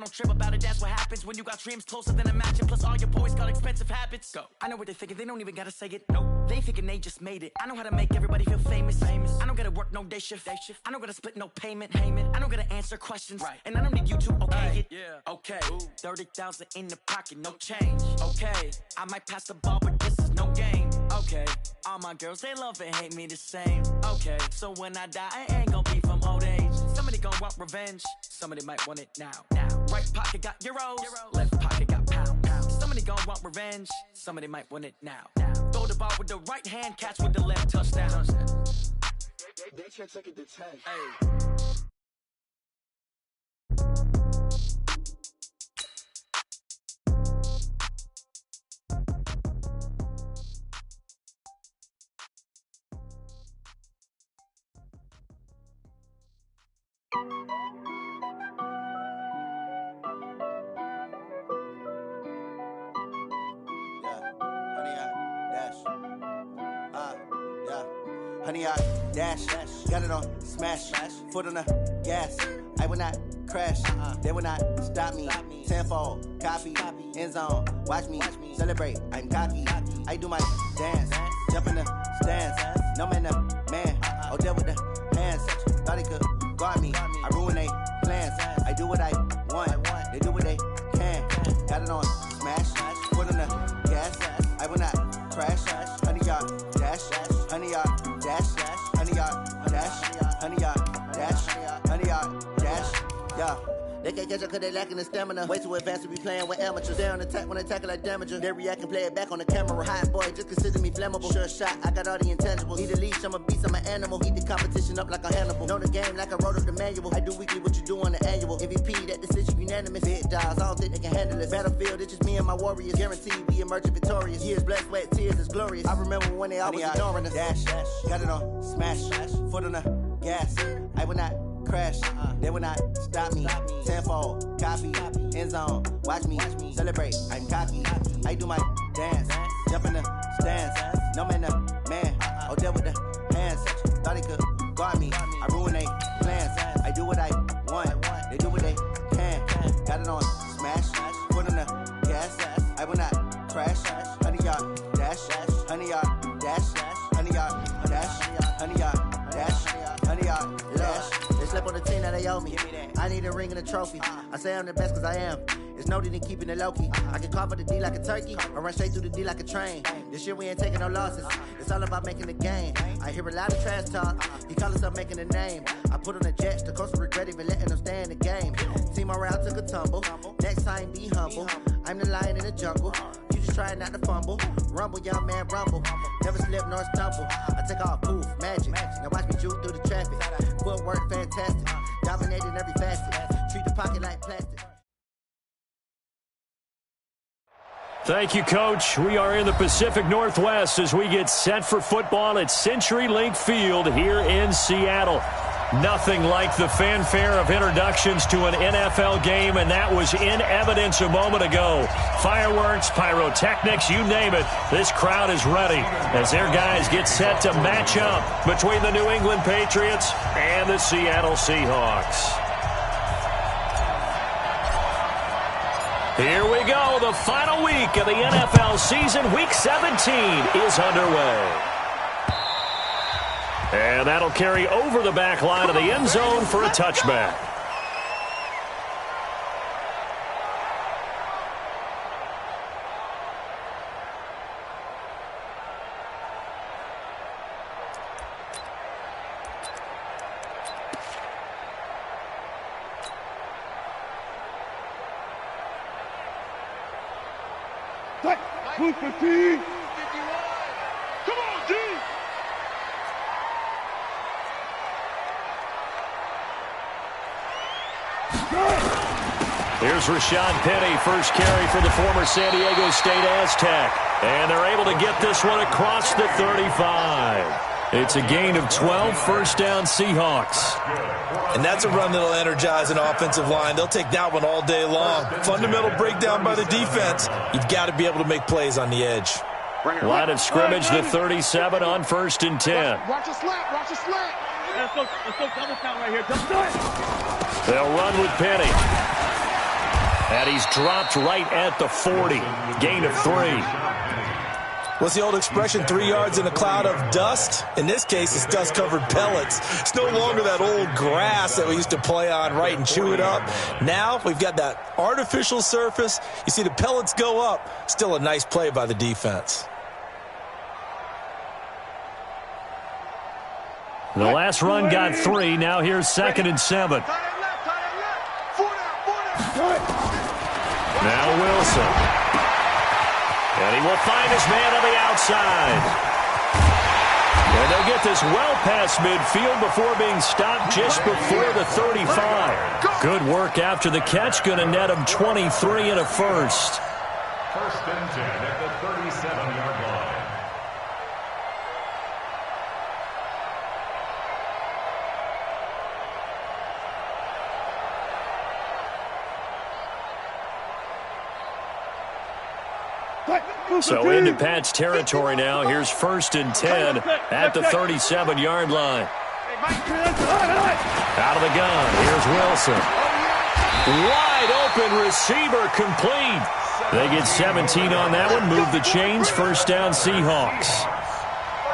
Don't trip about it, that's what happens when you got dreams closer than imagine. Plus all your boys got expensive habits. Go. I know what they're thinking, they don't even gotta say it. Nope. They thinking they just made it. I know how to make everybody feel famous. I don't gotta work no day shift. I don't gotta split no payment. I don't gotta answer questions. Right. And I don't need you to okay it. Yeah. Okay. 30,000 in the pocket, no change. Okay. I might pass the ball, but this is no game. Okay. All my girls, they love and hate me the same. Okay. So when I die, I ain't gonna be from old age. Somebody gon' want revenge. Somebody might want it now. Right pocket got euros. Left pocket got pound. Somebody gon' want revenge. Somebody might want it now. Throw the ball with the right hand, catch with the left, touchdown. They can't take it to 10. Hey. Honey, I dash, got it on smash, foot on the gas. I will not crash, they will not stop me. Tenfold, copy, end zone, watch me celebrate. I'm cocky, I do my dance, jump in the stands. No man, the man, oh, there with the hands. Thought he could guard me, I ruin they plans. I do what I want, they do what they can. Got it on smash, foot on the gas. I will not crash, honey, y'all dash, honey, y'all dash, honey, y'all dash, honey, y'all dash, honey, y'all dash, yeah. They can't catch up cause they lacking the stamina. Way too advanced to be playing with amateurs. They on attack when they tackle like damager. They react and play it back on the camera. Hot boy, just consider me flammable. Sure shot, I got all the intangibles. Need a leash, I'm a beast, I'm an animal. Heat the competition up like a Hannibal. Know the game like I wrote up the manual. I do weekly what you do on the annual. MVP, that decision unanimous. Big dogs, I don't think they can handle it. Battlefield, it's just me and my warriors. Guaranteed we emerging victorious. Years, blood, sweat, tears, it's glorious. I remember when they always ignoring us. Dash, got it on smash, foot on the gas. I will not crash, they will not stop me. Tenfold, copy, end zone, watch me celebrate. I'm cocky, I do my dance, jump in the stands. No man, the man, oh, there with the hands. Thought he could guard me, I ruin they plans. I do what I want, they do what they can. Got it on smash, foot on the gas. I will not crash, honey, y'all dash, honey, y'all dash, honey, y'all dash, honey, y'all dash, honey, y'all dash. Slept on the team that they owe me. I need a ring and a trophy. I say I'm the best cause I am. It's no need in keeping it low-key. I can cover the D like a turkey or run straight through the D like a train. This year we ain't taking no losses. It's all about making the game. I hear a lot of trash talk. He call himself making a name. I put on the Jets. The coach will regret even letting them stay in the game. Team morale took a tumble. Next time be humble. I'm the lion in the jungle. You just trying not to fumble. Rumble, young man, rumble. Never slip nor stumble. I take off, poof, magic. Now watch me juke through the traffic. Footwork fantastic. Dominating every facet. Treat the pocket like plastic. Thank you, Coach. We are in the Pacific Northwest as we get set for football at CenturyLink Field here in Seattle. Nothing like the fanfare of introductions to an NFL game, and that was in evidence a moment ago. Fireworks, pyrotechnics, you name it. This crowd is ready as their guys get set to match up between the New England Patriots and the Seattle Seahawks. Here we go. The final week of the NFL season. Week 17 is underway. And that'll carry over the back line of the end zone for a touchback. Who's 15? Come on, G! Here's Rashad Penny, first carry for the former San Diego State Aztec. And they're able to get this one across the 35. It's a gain of 12, first down Seahawks. And that's a run that'll energize an offensive line. They'll take that one all day long. Fundamental breakdown by the defense. You've got to be able to make plays on the edge. Line of scrimmage, the 37 on 1st and 10. Watch a slant, watch a slant. Let's go double count right here. They'll run with Penny. And he's dropped right at the 40. Gain of 3. What's the old expression, 3 yards in a cloud of dust? In this case, it's dust-covered pellets. It's no longer that old grass that we used to play on, right, and chew it up. Now we've got that artificial surface. You see the pellets go up. Still a nice play by the defense. The last run got 3. Now here's 2nd and 7. Now Wilson. And he will find his man on the outside. And they'll get this well past midfield before being stopped just before the 35. Good work after the catch. Going to net him 23 and a first. 1st and 10 at the 37-yard line. So into Pat's territory now. Here's 1st and 10 at the 37-yard line. Out of the gun. Here's Wilson. Wide open receiver complete. They get 17 on that one. Move the chains. 1st down Seahawks.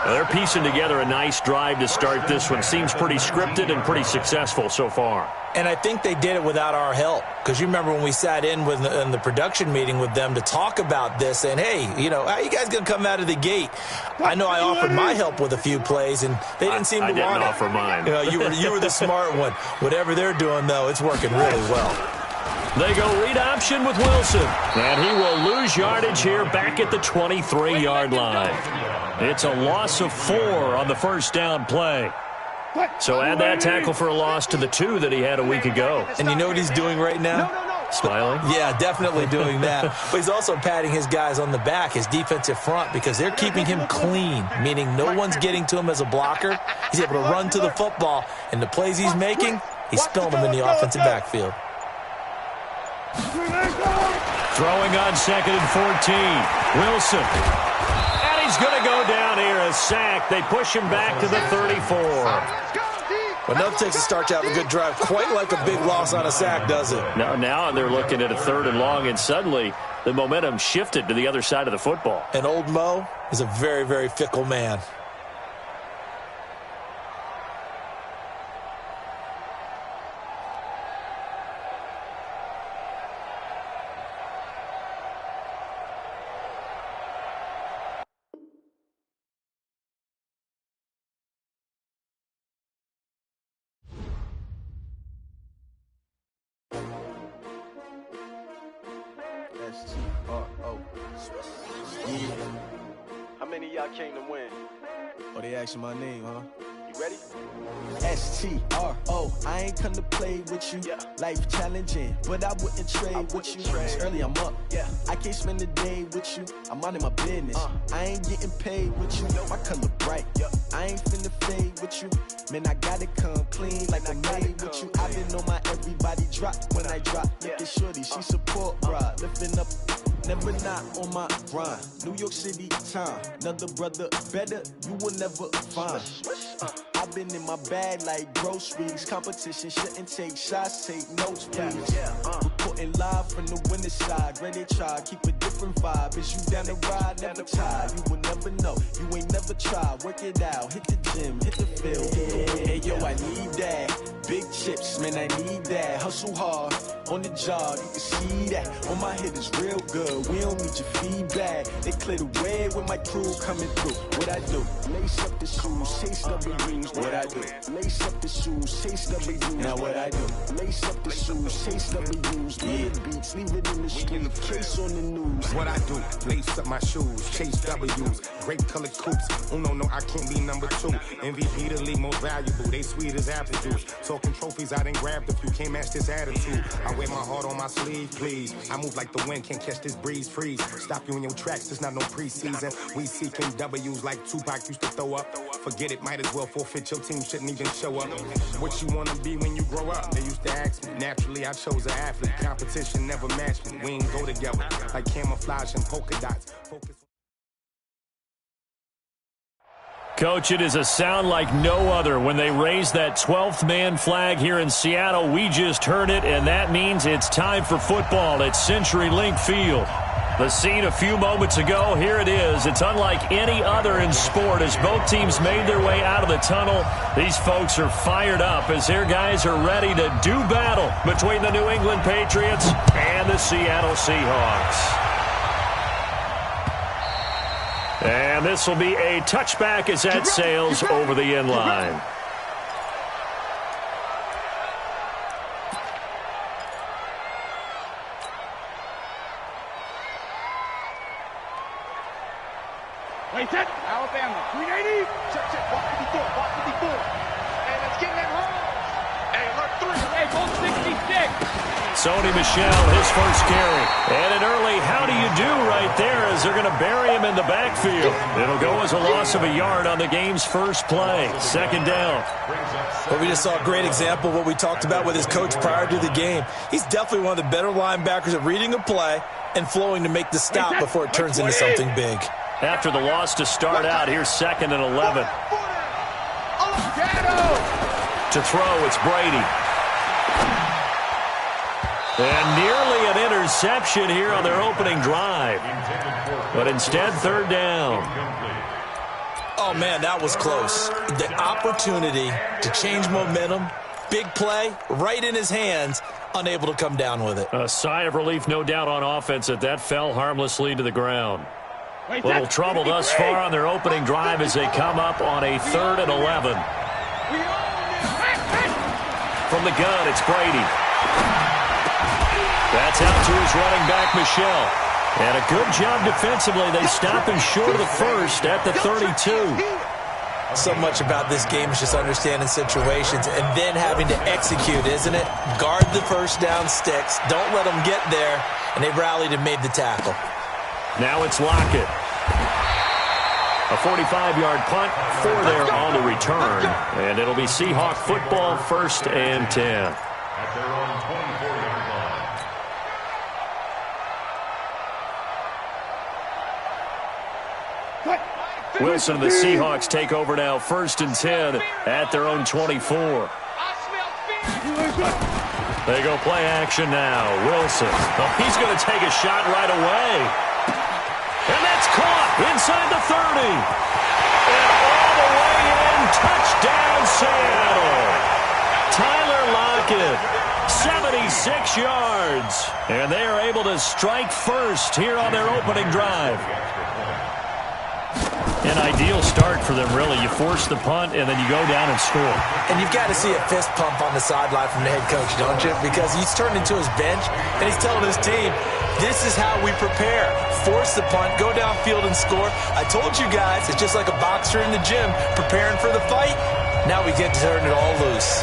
They're piecing together a nice drive to start this one. Seems pretty scripted and pretty successful so far. And I think they did it without our help. Because you remember when we sat in the production meeting with them to talk about this, and hey, you know, how are you guys going to come out of the gate? I know I offered my help with a few plays, and they didn't seem to want it. I didn't offer mine. You know, you were the smart one. Whatever they're doing, though, it's working really well. They go read option with Wilson. And he will lose yardage here back at the 23-yard line. It's a loss of 4 on the 1st down play. So add that tackle for a loss to the 2 that he had a week ago. And you know what he's doing right now? Smiling? Yeah, definitely doing that. But he's also patting his guys on the back, his defensive front, because they're keeping him clean, meaning no one's getting to him as a blocker. He's able to run to the football, and the plays he's making, he's spilling them in the offensive backfield. Throwing on 2nd and 14. Wilson. And he's going to go down here, a sack. They push him back to the 34. Well, nothing takes a start to have a good drive quite like a big loss on a sack, does it? Now they're looking at a 3rd and long, and suddenly the momentum shifted to the other side of the football. And old Mo is a very, very fickle man. S-T-R-O. Yeah. How many of y'all came to win? Oh, they asking my name, huh? You ready? S-T-R-O. I ain't come to play with you. Yeah. Life challenging, but I wouldn't trade with you. It's early, I'm up. Yeah. I can't spend the day with you. I'm minding my business. I ain't getting paid with you. My color bright. Yeah. I ain't finna fade with you. Man, I gotta come clean like I'm made with you. I've been on my everybody drop when I drop. Look at shorty, she support ride. Lifting up, never not on my grind. New York City time, another brother better, you will never find. I've been in my bag like groceries. Competition shouldn't take shots, take notes, please. Reporting live from the winning side. Ready to try, keep a different vibe. Is you down the ride, never tired. You will never know, you ain't never tried. Work it out, hit the gym, hit the field. Hey yo, I need that. Big chips, man, I need that. Hustle hard, on the job, you can see that. On my head is real good, we don't need your feedback. They clear the way with my crew coming through. What I do? Lace up the shoes, chase W's. What I do? Lace up the shoes, chase W's. Now what I do? Lace up the shoes, chase W's. Yeah, beats, leave it in the street, case on the news. What I do? Lace up my shoes, chase W's. Great colored coops. Oh no, I can't be number 2. MVP the league most valuable. They sweet as apple juice. Talking trophies, I didn't grab the few. Can't match this attitude. I wear my heart on my sleeve, please. I move like the wind, can't catch this breeze, freeze. Stop you in your tracks, there's not no preseason. We seeking W's like Tupac used to throw up. Forget it, might as well forfeit. Your team shouldn't even show up. What you wanna be when you grow up? They used to ask me. Naturally, I chose an athlete. Competition never matched me. We ain't go together like camouflage and polka dots. Focus. Coach, it is a sound like no other when they raise that 12th man flag here in Seattle. We just heard it, and that means it's time for football at CenturyLink Field. The scene a few moments ago, here it is. It's unlike any other in sport as both teams made their way out of the tunnel. These folks are fired up as their guys are ready to do battle between the New England Patriots and the Seattle Seahawks. And this will be a touchback as that sails over the end line. Wait, set. Alabama. 380. Check, check. Walk 54. Walk 54. Hey, let's get that home. Hey, look, 3. Hey, go 66. Sony Michel, his first carry. And an early how do you do right there as they're going to bury him in the backfield. It'll go as a loss of a yard on the game's first play. Second down. Well, we just saw a great example of what we talked about with his coach prior to the game. He's definitely one of the better linebackers at reading a play and flowing to make the stop before it turns into something big. After the loss to start out, here's 2nd and 11. To throw, it's Brady. And nearly an interception here on their opening drive. But instead, 3rd down. Oh, man, that was close. The opportunity to change momentum, big play, right in his hands, unable to come down with it. A sigh of relief, no doubt, on offense that fell harmlessly to the ground. Little trouble thus far on their opening drive as they come up on a 3rd and 11. From the gun, it's Brady. That's out to his running back, Michel. And a good job defensively. They stop him short of the first at the 32. So much about this game is just understanding situations and then having to execute, isn't it? Guard the first down sticks. Don't let them get there. And they rallied and made the tackle. Now it's Lockett. A 45-yard punt, 4 there on the return. And it'll be Seahawk football, 1st and 10. At their own 24-yard line. Wilson and the Seahawks take over now, 1st and 10 at their own 24. They go play action now. Wilson. Oh, he's going to take a shot right away. And that's caught inside the 30. And all the way in, touchdown Seattle. Tyler Lockett, 76 yards. And they are able to strike first here on their opening drive. An ideal start for them, really. You force the punt, and then you go down and score. And you've got to see a fist pump on the sideline from the head coach, don't you? Because he's turned into his bench, and he's telling his team, this is how we prepare. Force the punt, go downfield and score. I told you guys, it's just like a boxer in the gym preparing for the fight. Now we get to turn it all loose.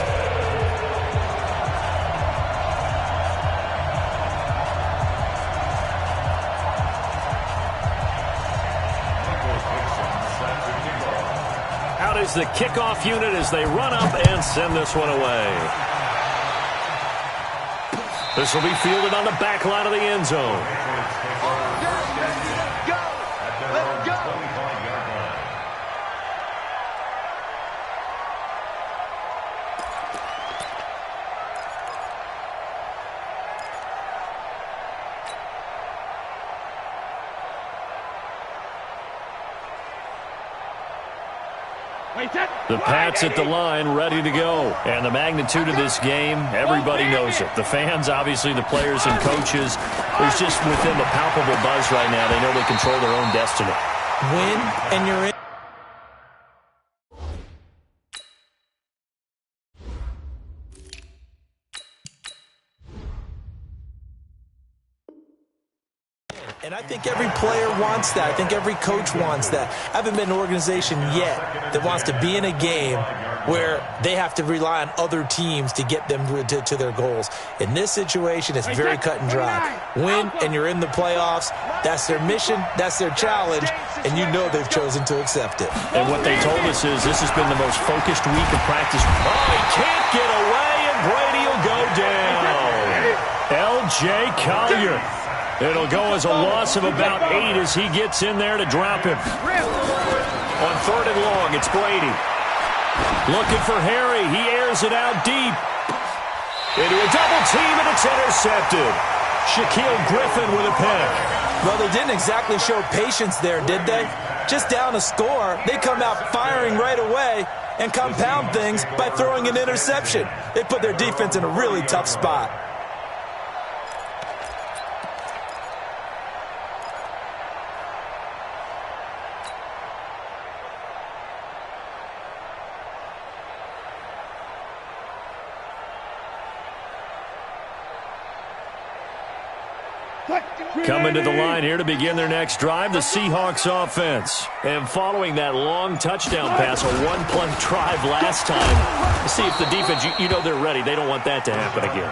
Out is the kickoff unit as they run up and send this one away. This will be fielded on the back line of the end zone. The Pats at the line, ready to go. And the magnitude of this game, everybody knows it. The fans, obviously, the players and coaches. There's just within the palpable buzz right now. They know they control their own destiny. Win, and you're in. And I think every player wants that. I think every coach wants that. I haven't been an organization yet that wants to be in a game where they have to rely on other teams to get them to their goals. In this situation, it's very cut and dry. Win, and you're in the playoffs. That's their mission. That's their challenge. And you know they've chosen to accept it. And what they told us is this has been the most focused week of practice. Oh, he can't get away, and Brady will go down. L.J. Collier. It'll go as a loss of about 8 as he gets in there to drop him. On 3rd and long, it's Brady. Looking for Harry. He airs it out deep. Into a double team, and it's intercepted. Shaquille Griffin with a pick. Well, they didn't exactly show patience there, did they? Just down a score, they come out firing right away and compound things by throwing an interception. They put their defense in a really tough spot. Coming to the line here to begin their next drive, the Seahawks offense. And following that long touchdown pass, a one-play drive last time, see if the defense, you know they're ready. They don't want that to happen again.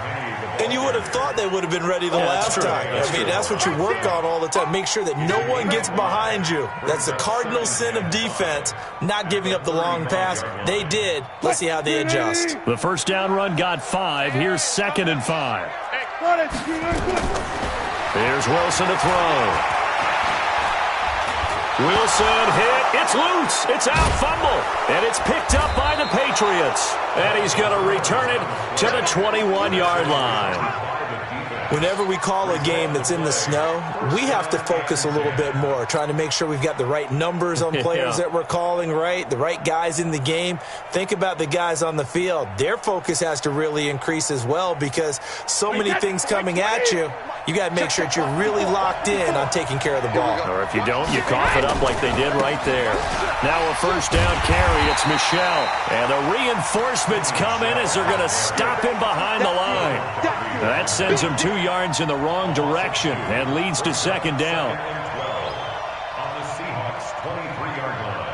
And you would have thought they would have been ready the last time. That's what you work on all the time. Make sure that no one gets behind you. That's the cardinal sin of defense, not giving up the long pass. They did. Let's see how they adjust. The first down run got 5. Here's 2nd and 5. Here's Wilson to throw. Wilson hit. It's loose. It's out. Fumble. And it's picked up by the Patriots. And he's going to return it to the 21-yard line. Whenever we call a game that's in the snow, we have to focus a little bit more, trying to make sure we've got the right numbers on players that we're calling, right? The right guys in the game. Think about the guys on the field. Their focus has to really increase as well because so many things coming at you. You got to make sure that you're really locked in on taking care of the ball. Or if you don't, you cough it up like they did right there. Now a first down carry. It's Michel. And the reinforcements come in as they're going to stop him behind the line. That sends him 2 yards in the wrong direction and leads to 2nd down. On the Seahawks 23-yard line.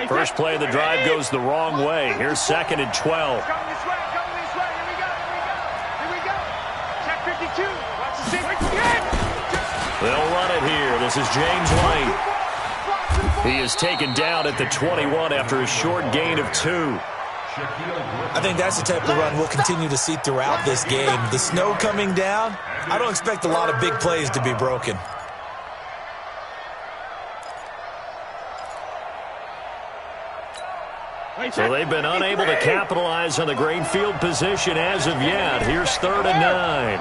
First play of the drive goes the wrong way. Here's 2nd and 12. Coming this way, coming this way. Here we go. Check 52. Watch the safety. They'll run it here. This is James White. He is taken down at the 21 after a short gain of 2. I think that's the type of run we'll continue to see throughout this game. The snow coming down, I don't expect a lot of big plays to be broken. So they've been unable to capitalize on the great field position as of yet. Here's 3rd and 9.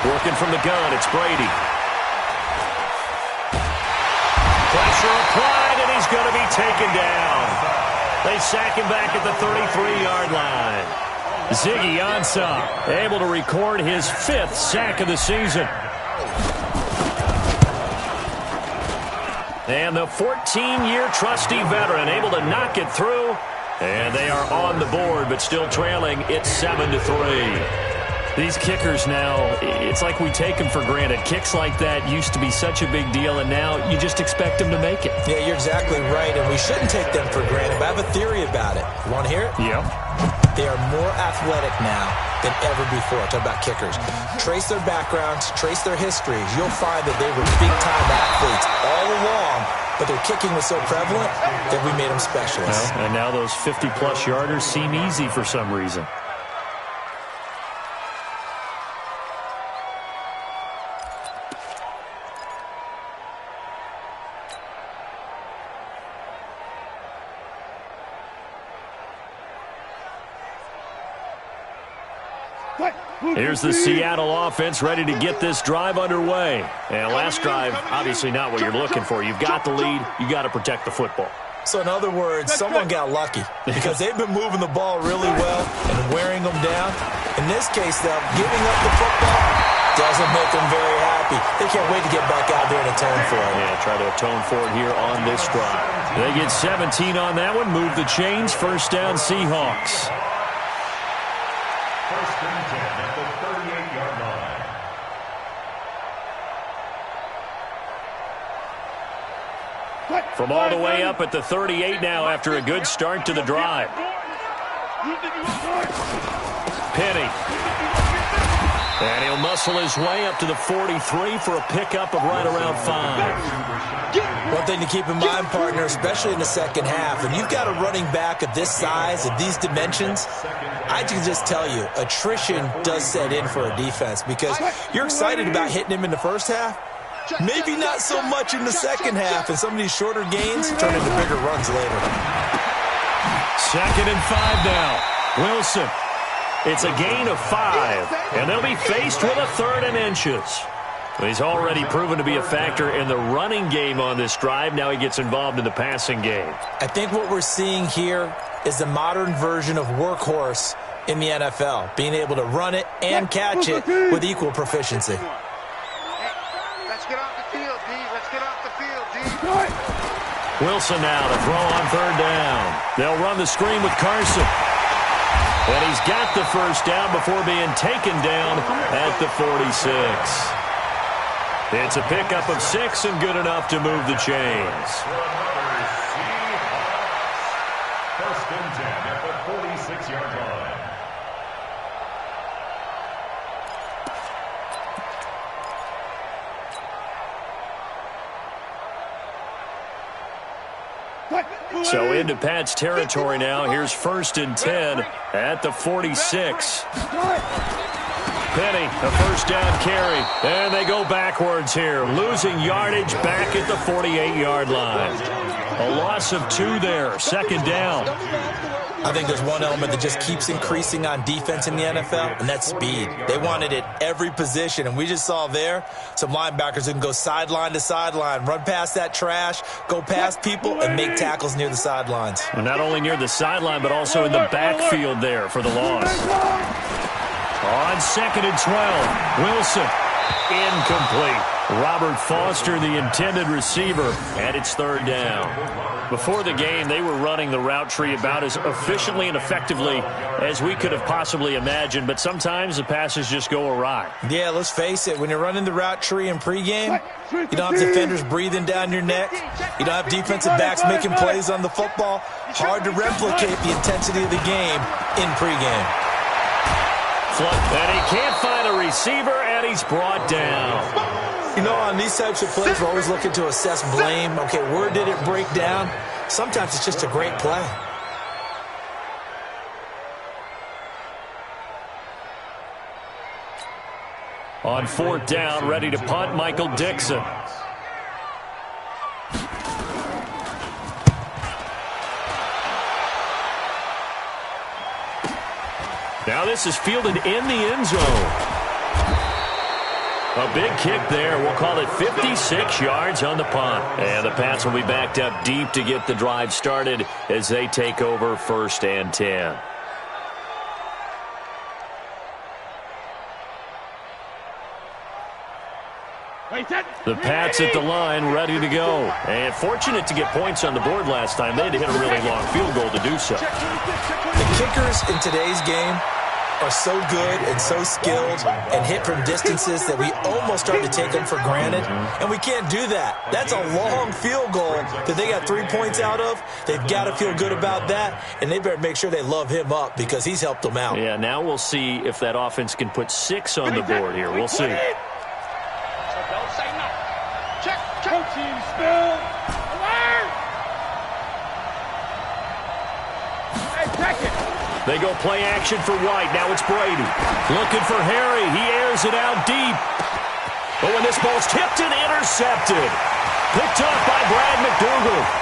Working from the gun, it's Brady. Pressure applied, and he's going to be taken down. They sack him back at the 33-yard line. Ziggy Ansah able to record his 5th sack of the season. And the 14-year trusty veteran able to knock it through. And they are on the board, but still trailing. It's 7-3. These kickers now, it's like we take them for granted. Kicks like that used to be such a big deal, and now you just expect them to make it. Yeah, you're exactly right, and we shouldn't take them for granted, but I have a theory about it. You want to hear it? Yeah. They are more athletic now than ever before. Talk about kickers. Trace their backgrounds, trace their histories. You'll find that they were big-time athletes all along, but their kicking was so prevalent that we made them specialists. Well, and now those 50-plus yarders seem easy for some reason. Here's the Seattle offense ready to get this drive underway. And last drive, obviously not what you're looking for. You've got the lead. You got to protect the football. So in other words, someone got lucky because they've been moving the ball really well and wearing them down. In this case, though, giving up the football doesn't make them very happy. They can't wait to get back out there and atone for it. Yeah, try to atone for it here on this drive. They get 17 on that one. Move the chains. First down, Seahawks. First and 10 at the 38-yard line. From all the way up at the 38 now after a good start to the drive. Penny. And he'll muscle his way up to the 43 for a pickup of right around 5. One thing to keep in mind, partner, especially in the second half, when you've got a running back of this size, of these dimensions, I can just tell you, attrition does set in for a defense because you're excited about hitting him in the first half. Maybe not so much in the second half, and some of these shorter gains turn into bigger runs later. 2nd and 5 now. Wilson. It's a gain of 5, and they'll be faced with a 3rd and inches. He's already proven to be a factor in the running game on this drive. Now he gets involved in the passing game. I think what we're seeing here is the modern version of workhorse in the NFL, being able to run it and catch it with equal proficiency. Let's get off the field, D. Let's get off the field, D. Wilson now to throw on 3rd down. They'll run the screen with Carson. And he's got the first down before being taken down at the 46. It's a pickup of 6 and good enough to move the chains. 1st and 10 at the 46-yard line. So into Pat's territory now. Here's 1st and 10 at the 46. Penny, a first down carry. And they go backwards here, losing yardage back at the 48-yard line. A loss of 2 there, 2nd down. I think there's one element that just keeps increasing on defense in the NFL, and that's speed. They want it at every position, and we just saw there some linebackers who can go sideline to sideline, run past that trash, go past people, and make tackles near the sidelines. And not only near the sideline, but also in the backfield there for the loss. On 2nd and 12, Wilson, incomplete. Robert Foster, the intended receiver, and it's 3rd down. Before the game, they were running the route tree about as efficiently and effectively as we could have possibly imagined, but sometimes the passes just go awry. Yeah, let's face it, when you're running the route tree in pregame, you don't have defenders breathing down your neck. You don't have defensive backs making plays on the football. Hard to replicate the intensity of the game in pregame. And he can't find a receiver, and he's brought down. You know, on these types of plays, we're always looking to assess blame. Okay, where did it break down? Sometimes it's just a great play. On 4th down, ready to punt, Michael Dixon. Now this is fielded in the end zone. A big kick there. We'll call it 56 yards on the punt. And the Pats will be backed up deep to get the drive started as they take over 1st and 10. The Pats at the line, ready to go. And fortunate to get points on the board last time. They had to hit a really long field goal to do so. The kickers in today's game are so good and so skilled and hit from distances that we almost start to take them for granted. And we can't do that. That's a long field goal that they got 3 points out of. They've got to feel good about that, and they better make sure they love him up because he's helped them out. Yeah, now we'll see if that offense can put 6 on the board here. We'll see. Coaching spill. Alert! Hey, check it. They go play action for White. Now it's Brady. Looking for Harry. He airs it out deep. But when this ball's tipped and intercepted. Picked up by Brad McDougal.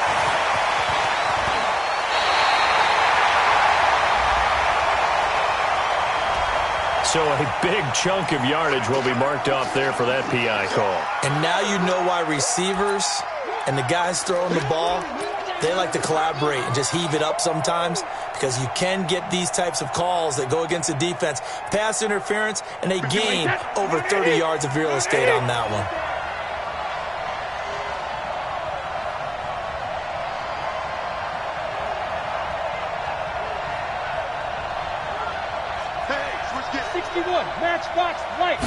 So a big chunk of yardage will be marked off there for that PI call. And now you know why receivers and the guys throwing the ball, they like to collaborate and just heave it up sometimes because you can get these types of calls that go against the defense. Pass interference, and they gain over 30 yards of real estate on that one. Matchbox White.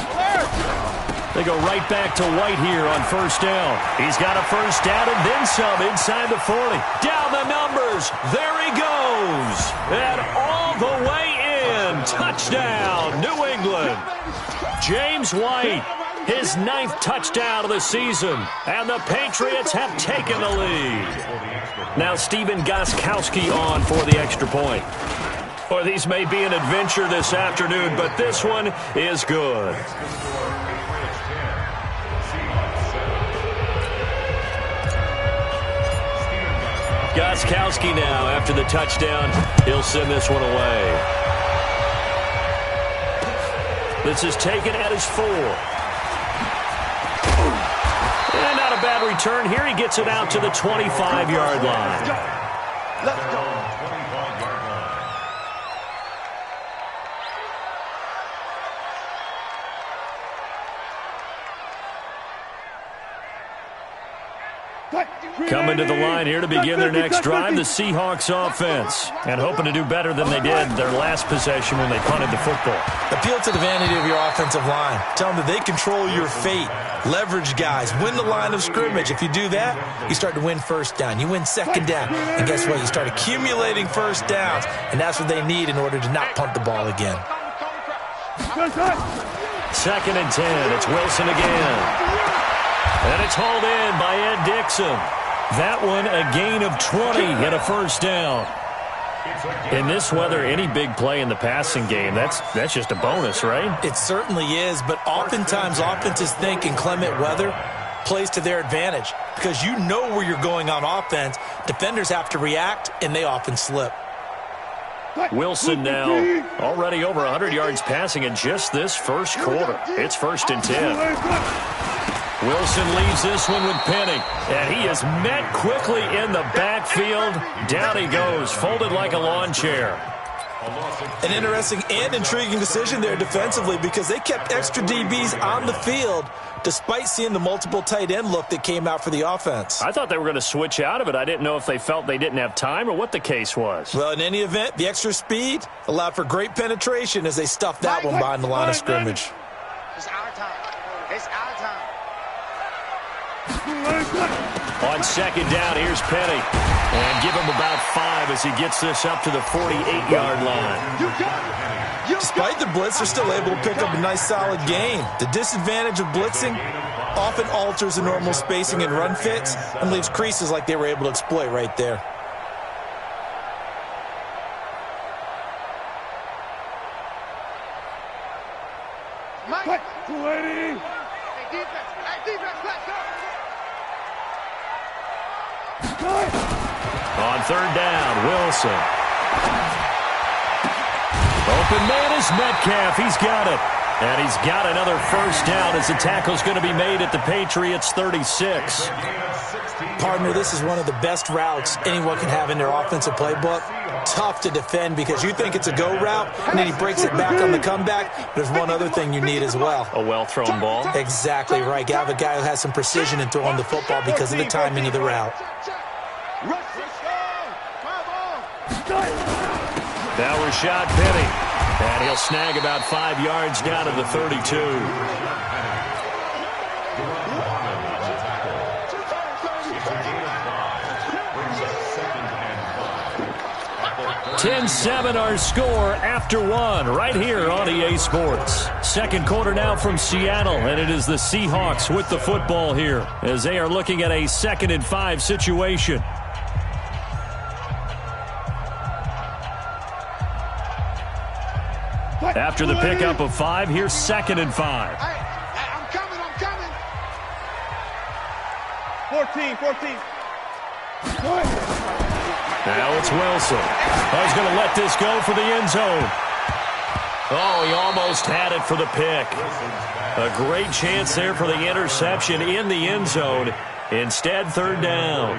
They go right back to White here on 1st down. He's got a first down and then some inside the 40. Down the numbers. There he goes. And all the way in. Touchdown, New England. James White, his 9th touchdown of the season, and the Patriots have taken the lead. Now Steven Gostkowski on for the extra point. Or these may be an adventure this afternoon, but this one is good. Gostkowski now, after the touchdown, he'll send this one away. This is taken at his 4. And not a bad return here. He gets it out to the 25-yard line. Let's go. Coming to the line here to begin their next drive, the Seahawks offense. And hoping to do better than they did their last possession when they punted the football. Appeal to the vanity of your offensive line. Tell them that they control your fate. Leverage guys. Win the line of scrimmage. If you do that, you start to win first down. You win second down. And guess what? You start accumulating first downs. And that's what they need in order to not punt the ball again. 2nd and 10. It's Wilson again. And it's hauled in by Ed Dixon. That one a gain of 20 and a first down. In this weather, any big play in the passing game, that's just a bonus, right? It certainly is, but oftentimes offenses think in clement weather plays to their advantage because you know where you're going on offense. Defenders have to react, and they often slip. Wilson now already over 100 yards passing in just this first quarter. It's 1st and 10. Wilson leaves this one with Penny, and he is met quickly in the backfield. Down he goes, folded like a lawn chair. An interesting and intriguing decision there defensively because they kept extra DBs on the field despite seeing the multiple tight end look that came out for the offense. I thought they were going to switch out of it. I didn't know if they felt they didn't have time or what the case was. Well, in any event, the extra speed allowed for great penetration as they stuffed that one behind the line of scrimmage. It's our time. It's our time. On 2nd down, here's Penny. And give him about 5 as he gets this up to the 48-yard line. Despite the blitz, they're still able to pick up a nice solid gain. The disadvantage of blitzing often alters the normal spacing and run fits and leaves creases like they were able to exploit right there. Mike. 280. Hey, defense, let's go. On 3rd down, Wilson. Open man is Metcalf. He's got it. And he's got another first down as the tackle's going to be made at the Patriots' 36. Partner, this is one of the best routes anyone can have in their offensive playbook. Tough to defend because you think it's a go route, and then he breaks it back on the comeback. There's one other thing you need as well. A well-thrown ball? Exactly right. You have a guy who has some precision in throwing the football because of the timing of the route. Now Rashad Penny. And he'll snag about 5 yards down to the 32. 10-7 our score after 1 right here on EA Sports. Second quarter now from Seattle, and it is the Seahawks with the football here as they are looking at a 2nd and 5 situation. After the pickup of 5, here's 2nd and 5. Hey, I'm coming. 14. Now it's Wilson. He's going to let this go for the end zone. Oh, he almost had it for the pick. A great chance there for the interception in the end zone. Instead, 3rd down.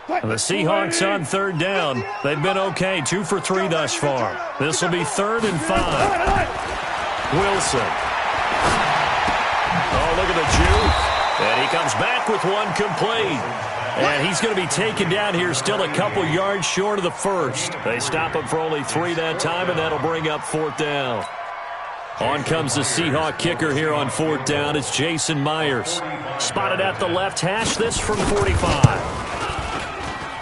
The Seahawks on 3rd down. They've been okay, 2 for 3 thus far. This will be 3rd and 5. Wilson. Oh, look at the juke. And he comes back with one complete. And he's going to be taken down here still a couple yards short of the first. They stop him for only 3 that time, and that'll bring up 4th down. On comes the Seahawk kicker here on 4th down. It's Jason Myers. Spotted at the left hash, this from 45.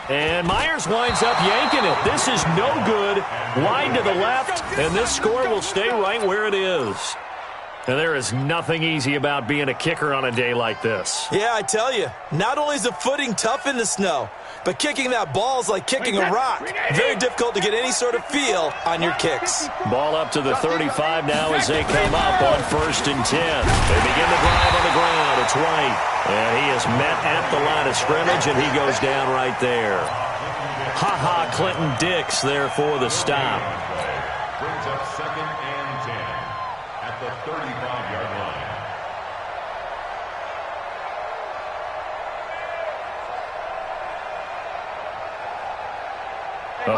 And Myers winds up yanking it. This is no good. Wide to the left, and this score will stay right where it is. And there is nothing easy about being a kicker on a day like this. Yeah, I tell you, not only is the footing tough in the snow, but kicking that ball is like kicking a rock. Very difficult to get any sort of feel on your kicks. Ball up to the 35 now as they come up on 1st and 10. They begin to drive on the ground. It's White. And he is met at the line of scrimmage, and he goes down right there. Ha-ha, Clinton Dix there for the stop. Brings up 2nd and 10 at the 35-yard line.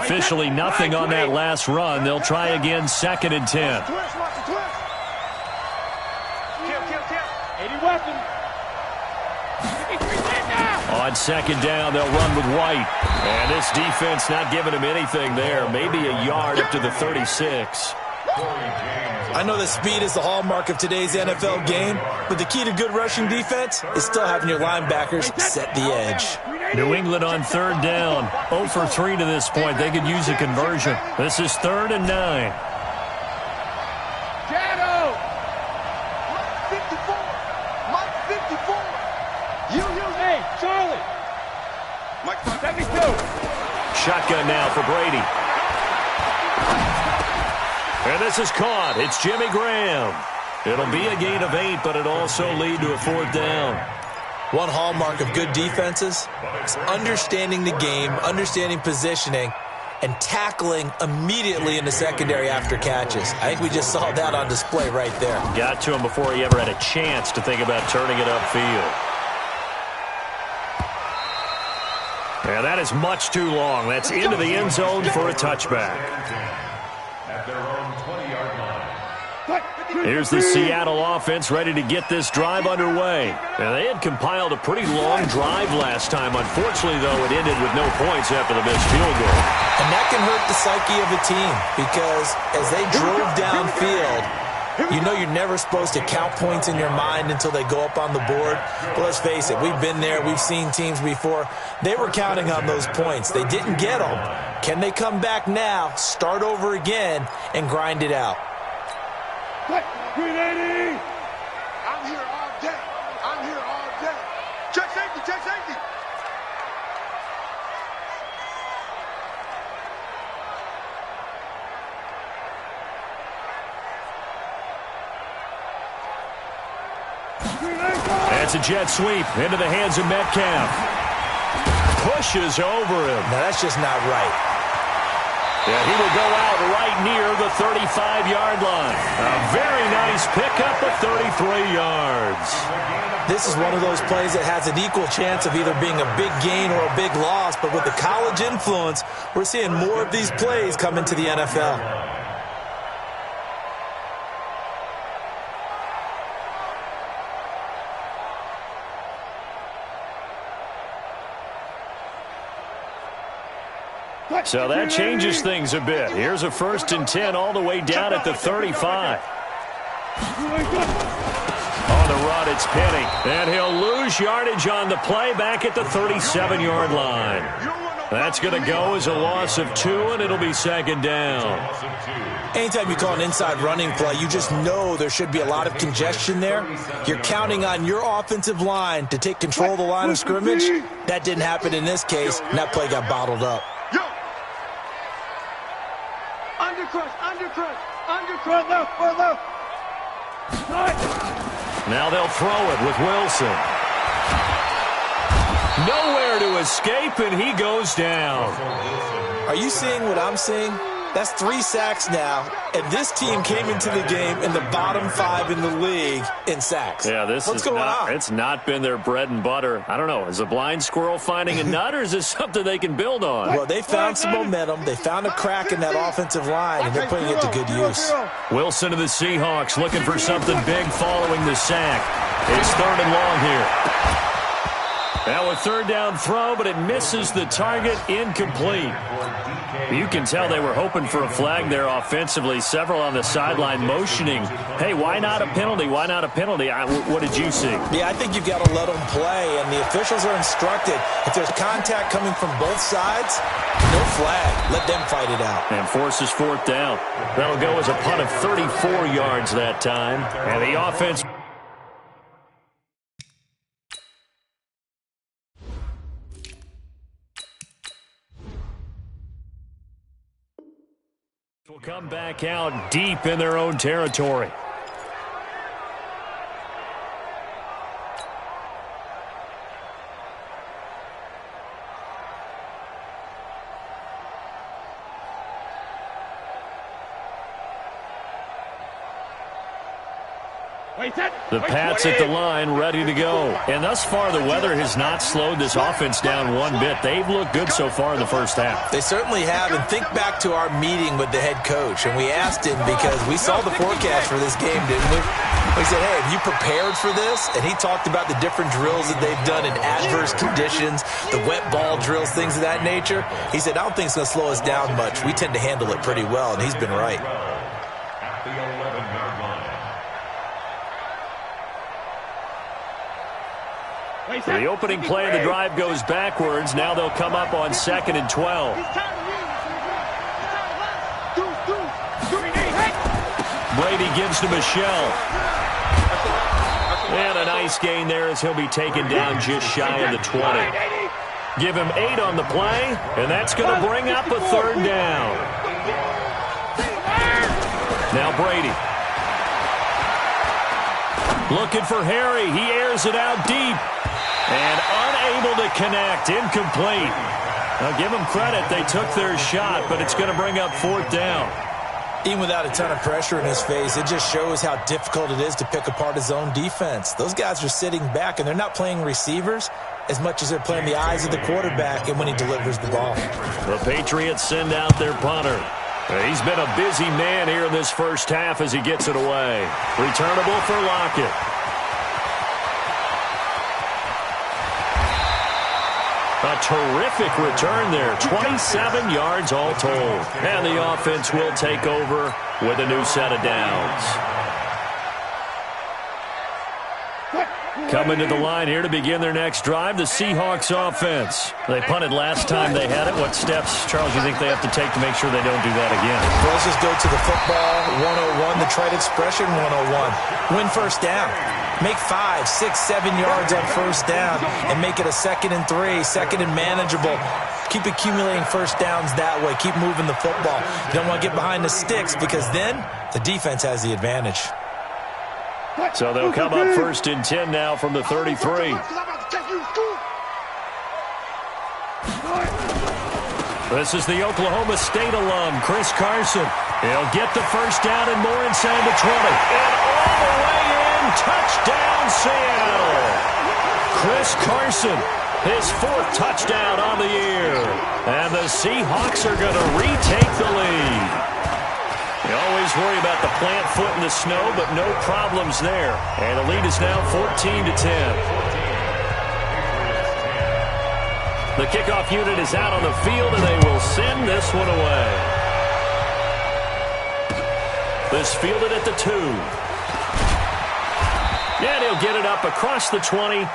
Officially nothing on that last run. They'll try again 2nd and 10. On 2nd down, they'll run with White. And this defense not giving him anything there. Maybe a yard up to the 36. I know that speed is the hallmark of today's NFL game, but the key to good rushing defense is still having your linebackers set the edge. New England on 3rd down. 0 for 3 to this point. They could use a conversion. This is 3rd and 9. Shadow! Mike 54! Mike 54! Hey, Charlie! Mike 72! Shotgun now for Brady. And this is caught. It's Jimmy Graham. It'll be a gain of 8, but it'll also lead to a 4th down. One hallmark of good defenses is understanding the game, understanding positioning, and tackling immediately in the secondary after catches. I think we just saw that on display right there. Got to him before he ever had a chance to think about turning it upfield. Yeah, that is much too long. That's into the end zone for a touchback. At their own 20-yard line. Here's the Seattle offense ready to get this drive underway. And they had compiled a pretty long drive last time. Unfortunately, though, it ended with no points after the missed field goal. And that can hurt the psyche of a team because as they drove downfield, you know you're never supposed to count points in your mind until they go up on the board. But let's face it, we've been there. We've seen teams before. They were counting on those points. They didn't get them. Can they come back now, start over again, and grind it out? 380! I'm here all day. I'm here all day. Check safety, check safety. That's a jet sweep into the hands of Metcalf. Pushes over him. Now, that's just not right. Yeah, he will go out right near the 35-yard line. A very nice pickup of 33 yards. This is one of those plays that has an equal chance of either being a big gain or a big loss, but with the college influence, we're seeing more of these plays come into the NFL. So that changes things a bit. Here's a 1st and 10 all the way down at the 35. On the run, it's Penny. And he'll lose yardage on the play back at the 37-yard line. That's going to go as a loss of 2, and it'll be 2nd down. Anytime you call an inside running play, you just know there should be a lot of congestion there. You're counting on your offensive line to take control of the line of scrimmage. That didn't happen in this case, and that play got bottled up. Undercrush, left. Now they'll throw it with Wilson. Nowhere to escape, and he goes down. Are you seeing what I'm seeing? That's 3 sacks now, and this team came into the game in the bottom 5 in the league in sacks. Yeah, What's going on? It's not been their bread and butter. I don't know. Is a blind squirrel finding a nut, or is this something they can build on? Well, they found some momentum. They found a crack in that offensive line, and they're putting it to good use. Wilson of the Seahawks looking for something big following the sack. It's 3rd and long here. Now a third down throw, but it misses the target, incomplete. You can tell they were hoping for a flag there offensively. Several on the sideline motioning, hey, why not a penalty? Why not a penalty? What did you see? Yeah, I think you've got to let them play, and the officials are instructed. If there's contact coming from both sides, no flag. Let them fight it out. And forces fourth down. That'll go as a punt of 34 yards that time. And the offense will come back out deep in their own territory. The Pats at the line, ready to go. And thus far, the weather has not slowed this offense down one bit. They've looked good so far in the first half. They certainly have. And think back to our meeting with the head coach. And we asked him because we saw the forecast for this game, didn't we? We said, hey, have you prepared for this? And he talked about the different drills that they've done in adverse conditions, the wet ball drills, things of that nature. He said, I don't think it's going to slow us down much. We tend to handle it pretty well, and he's been right. At the 11-yard line. The opening play of the drive goes backwards. Now they'll come up on 2nd and 12. Brady gives to Michelle. And a nice gain there as he'll be taken down just shy of the 20. Give him 8 on the play, and that's going to bring up a third down. Now Brady. Looking for Harry. He airs it out deep. And unable to connect. Incomplete. Now give them credit. They took their shot, but it's going to bring up fourth down. Even without a ton of pressure in his face, it just shows how difficult it is to pick apart his own defense. Those guys are sitting back, and they're not playing receivers as much as they're playing the eyes of the quarterback and when he delivers the ball. The Patriots send out their punter. He's been a busy man here in this first half as he gets it away. Returnable for Lockett. A terrific return there. 27 yards all told. And the offense will take over with a new set of downs. Coming to the line here to begin their next drive, the Seahawks offense. They punted last time they had it. What steps, Charles, do you think they have to take to make sure they don't do that again? Well, let's just go to the football 101, the trite expression 101. Win first down. Make 5, 6, 7 yards on first down and make it a 2nd and 3, 2nd and manageable. Keep accumulating first downs that way. Keep moving the football. You don't want to get behind the sticks because then the defense has the advantage. So they'll come up 1st and 10 now from the 33. This is the Oklahoma State alum, Chris Carson. He'll get the first down and more inside the 20. And all the way in, touchdown Seattle. Chris Carson, his 4th touchdown on the year. And the Seahawks are going to retake the lead. You always worry about the plant foot in the snow, but no problems there. And the lead is now 14-10. The kickoff unit is out on the field, and they will send this one away. This fielded at the 2. And he'll get it up across the 20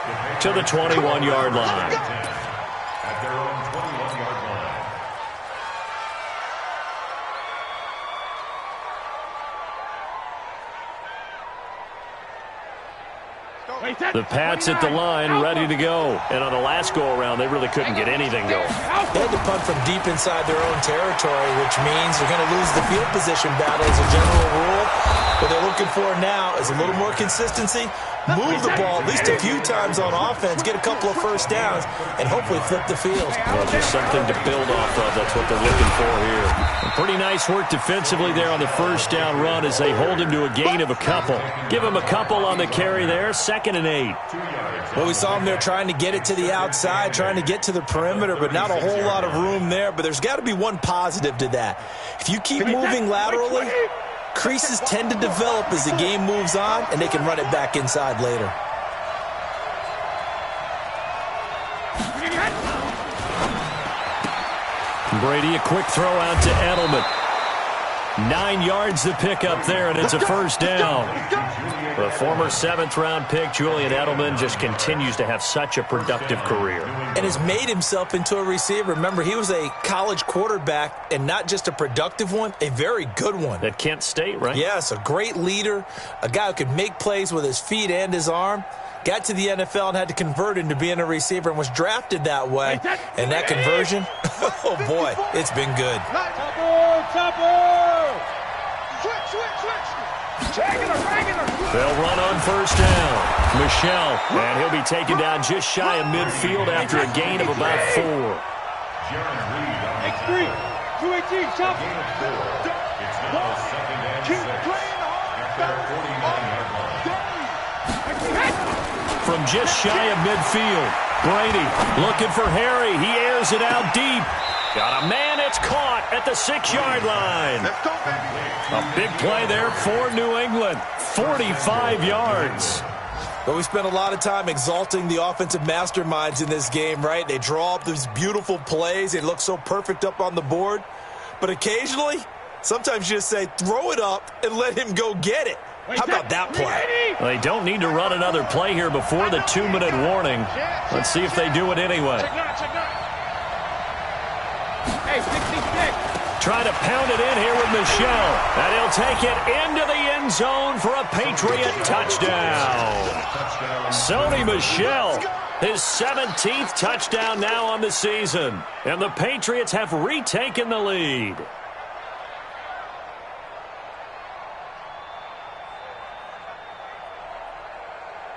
to the 21-yard line. At their own 21-yard line. The Pats at the line, ready to go. And on the last go-around, they really couldn't get anything going. They had to punt from deep inside their own territory, which means they're going to lose the field position battle as a general rule. What they're looking for now is a little more consistency, move the ball at least a few times on offense, get a couple of first downs, and hopefully flip the field. Well, just something to build off of. That's what they're looking for here. And pretty nice work defensively there on the first down run as they hold him to a gain of a couple. Give him a couple on the carry there, 2nd and 8. Well, we saw him there trying to get it to the outside, trying to get to the perimeter, but not a whole lot of room there. But there's got to be one positive to that. If you keep moving laterally, creases tend to develop as the game moves on, and they can run it back inside later. Brady, a quick throw out to Edelman. 9 yards to pick up there, and it's a first down. The former 7th-round pick, Julian Edelman, just continues to have such a productive career. And has made himself into a receiver. Remember, he was a college quarterback, and not just a productive one, a very good one. At Kent State, right? Yes, a great leader, a guy who could make plays with his feet and his arm. Got to the NFL and had to convert into being a receiver and was drafted that way. And that conversion, oh boy, it's been good. They'll run on first down. Michel, and he'll be taken down just shy of midfield after a gain of about 4. X3, 218, chop. It's now second and 6 at their 49-yard line. From just shy of midfield, Brady looking for Harry. He airs it out deep. Got a man, it's caught at the 6-yard line. Let's go, baby. A big play there for New England. 45 yards. But we spent a lot of time exalting the offensive masterminds in this game, right? They draw up these beautiful plays. They look so perfect up on the board. But occasionally, sometimes you just say, throw it up and let him go get it. How about that play? They don't need to run another play here before the 2-minute warning. Let's see if they do it anyway. Hey, 66. Trying to pound it in here with Michel. And he'll take it into the end zone for a Patriot touchdown. Sony Michel, his 17th touchdown now on the season. And the Patriots have retaken the lead.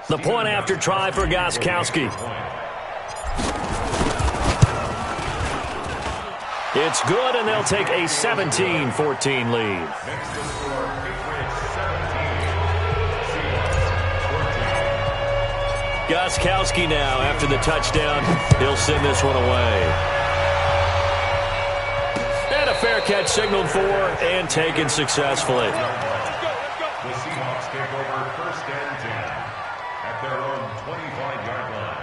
The point after try for Gostkowski. It's good, and they'll take a 17-14 lead. Gostkowski now, after the touchdown, he'll send this one away. And a fair catch signaled for and taken successfully. The Seahawks take over first and 10 at their own 25-yard line.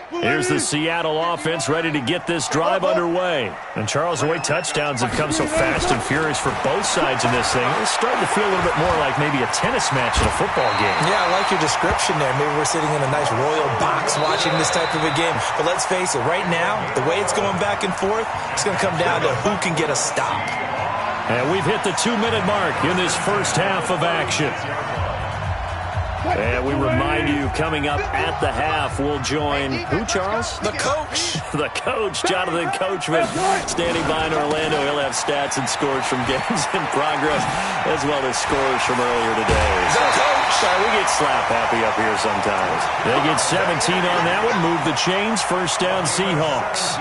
Here's the Seattle offense ready to get this drive underway. And Charles, the way touchdowns have come so fast and furious for both sides in this thing, it's starting to feel a little bit more like maybe a tennis match in a football game. Yeah, I like your description there. Maybe we're sitting in a nice royal box watching this type of a game. But let's face it, right now, the way it's going back and forth, it's going to come down to who can get a stop. And we've hit the 2-minute mark in this first half of action. And we remind you, coming up at the half, we'll join who, Charles? The coach. The coach, Jonathan Coachman, standing by in Orlando. He'll have stats and scores from games in progress, as well as scores from earlier today. The coach. We get slap happy up here sometimes. They get 17 on that one, move the chains, first down Seahawks.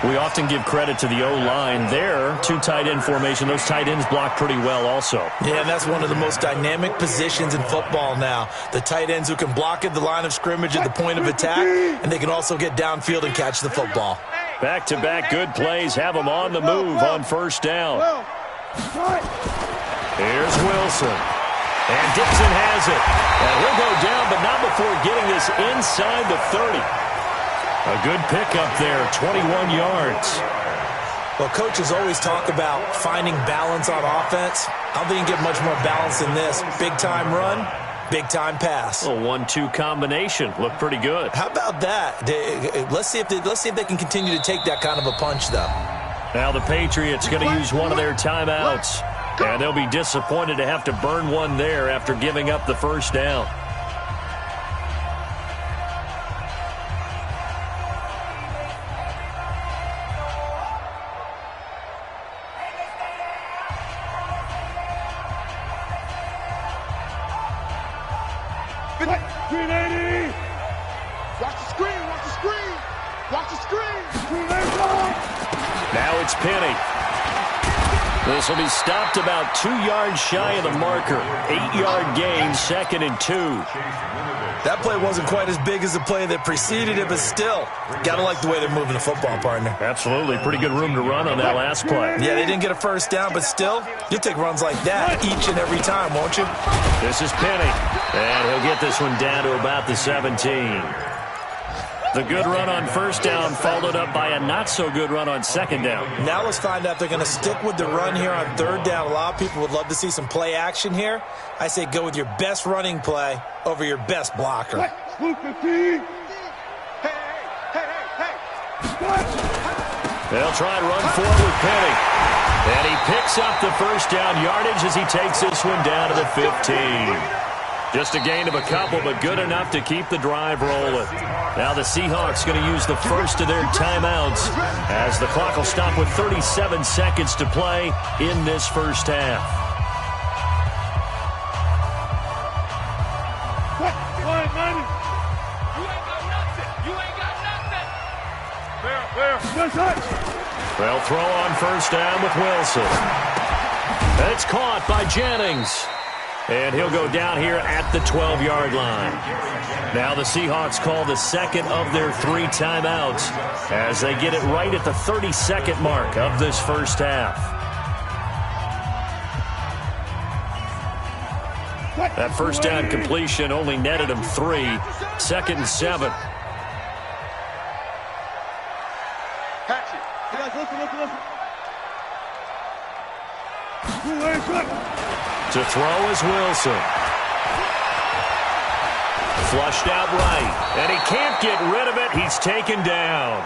We often give credit to the O-line there. 2 tight end formation. Those tight ends block pretty well also. Yeah, and that's one of the most dynamic positions in football now. The tight ends who can block at the line of scrimmage at the point of attack, and they can also get downfield and catch the football. Back-to-back good plays have them on the move on first down. Here's Wilson. And Dixon has it. And he'll go down, but not before getting this inside the 30. A good pickup there, 21 yards. Well, coaches always talk about finding balance on offense. I don't think you can get much more balance than this. Big-time run, big-time pass. A 1-2 combination. Looked pretty good. How about that? Let's see if they can continue to take that kind of a punch, though. Now the Patriots going to use one of their timeouts. And they'll be disappointed to have to burn one there after giving up the first down. Now it's Penny. This will be stopped about 2 yards shy of the marker. 8-yard gain, 2nd and 2. That play wasn't quite as big as the play that preceded it, but still, got to like the way they're moving the football, partner. Absolutely. Pretty good room to run on that last play. Yeah, they didn't get a first down, but still, you'll take runs like that each and every time, won't you? This is Penny, and he'll get this one down to about the 17. The good run on first down followed up by a not-so-good run on second down. Now let's find out if they're going to stick with the run here on third down. A lot of people would love to see some play action here. I say go with your best running play over your best blocker. Wk17. They'll try and run forward with Penny. And he picks up the first down yardage as he takes this one down to the 15. Just a gain of a couple, but good enough to keep the drive rolling. Now the Seahawks going to use the first of their timeouts as the clock will stop with 37 seconds to play in this first half. They'll throw on first down with Wilson. It's caught by Jennings. And he'll go down here at the 12-yard line. Now the Seahawks call the second of their 3 timeouts as they get it right at the 30-second mark of this first half. That first down completion only netted him 3. 2nd and 7. To throw is Wilson. Flushed out right. And he can't get rid of it. He's taken down.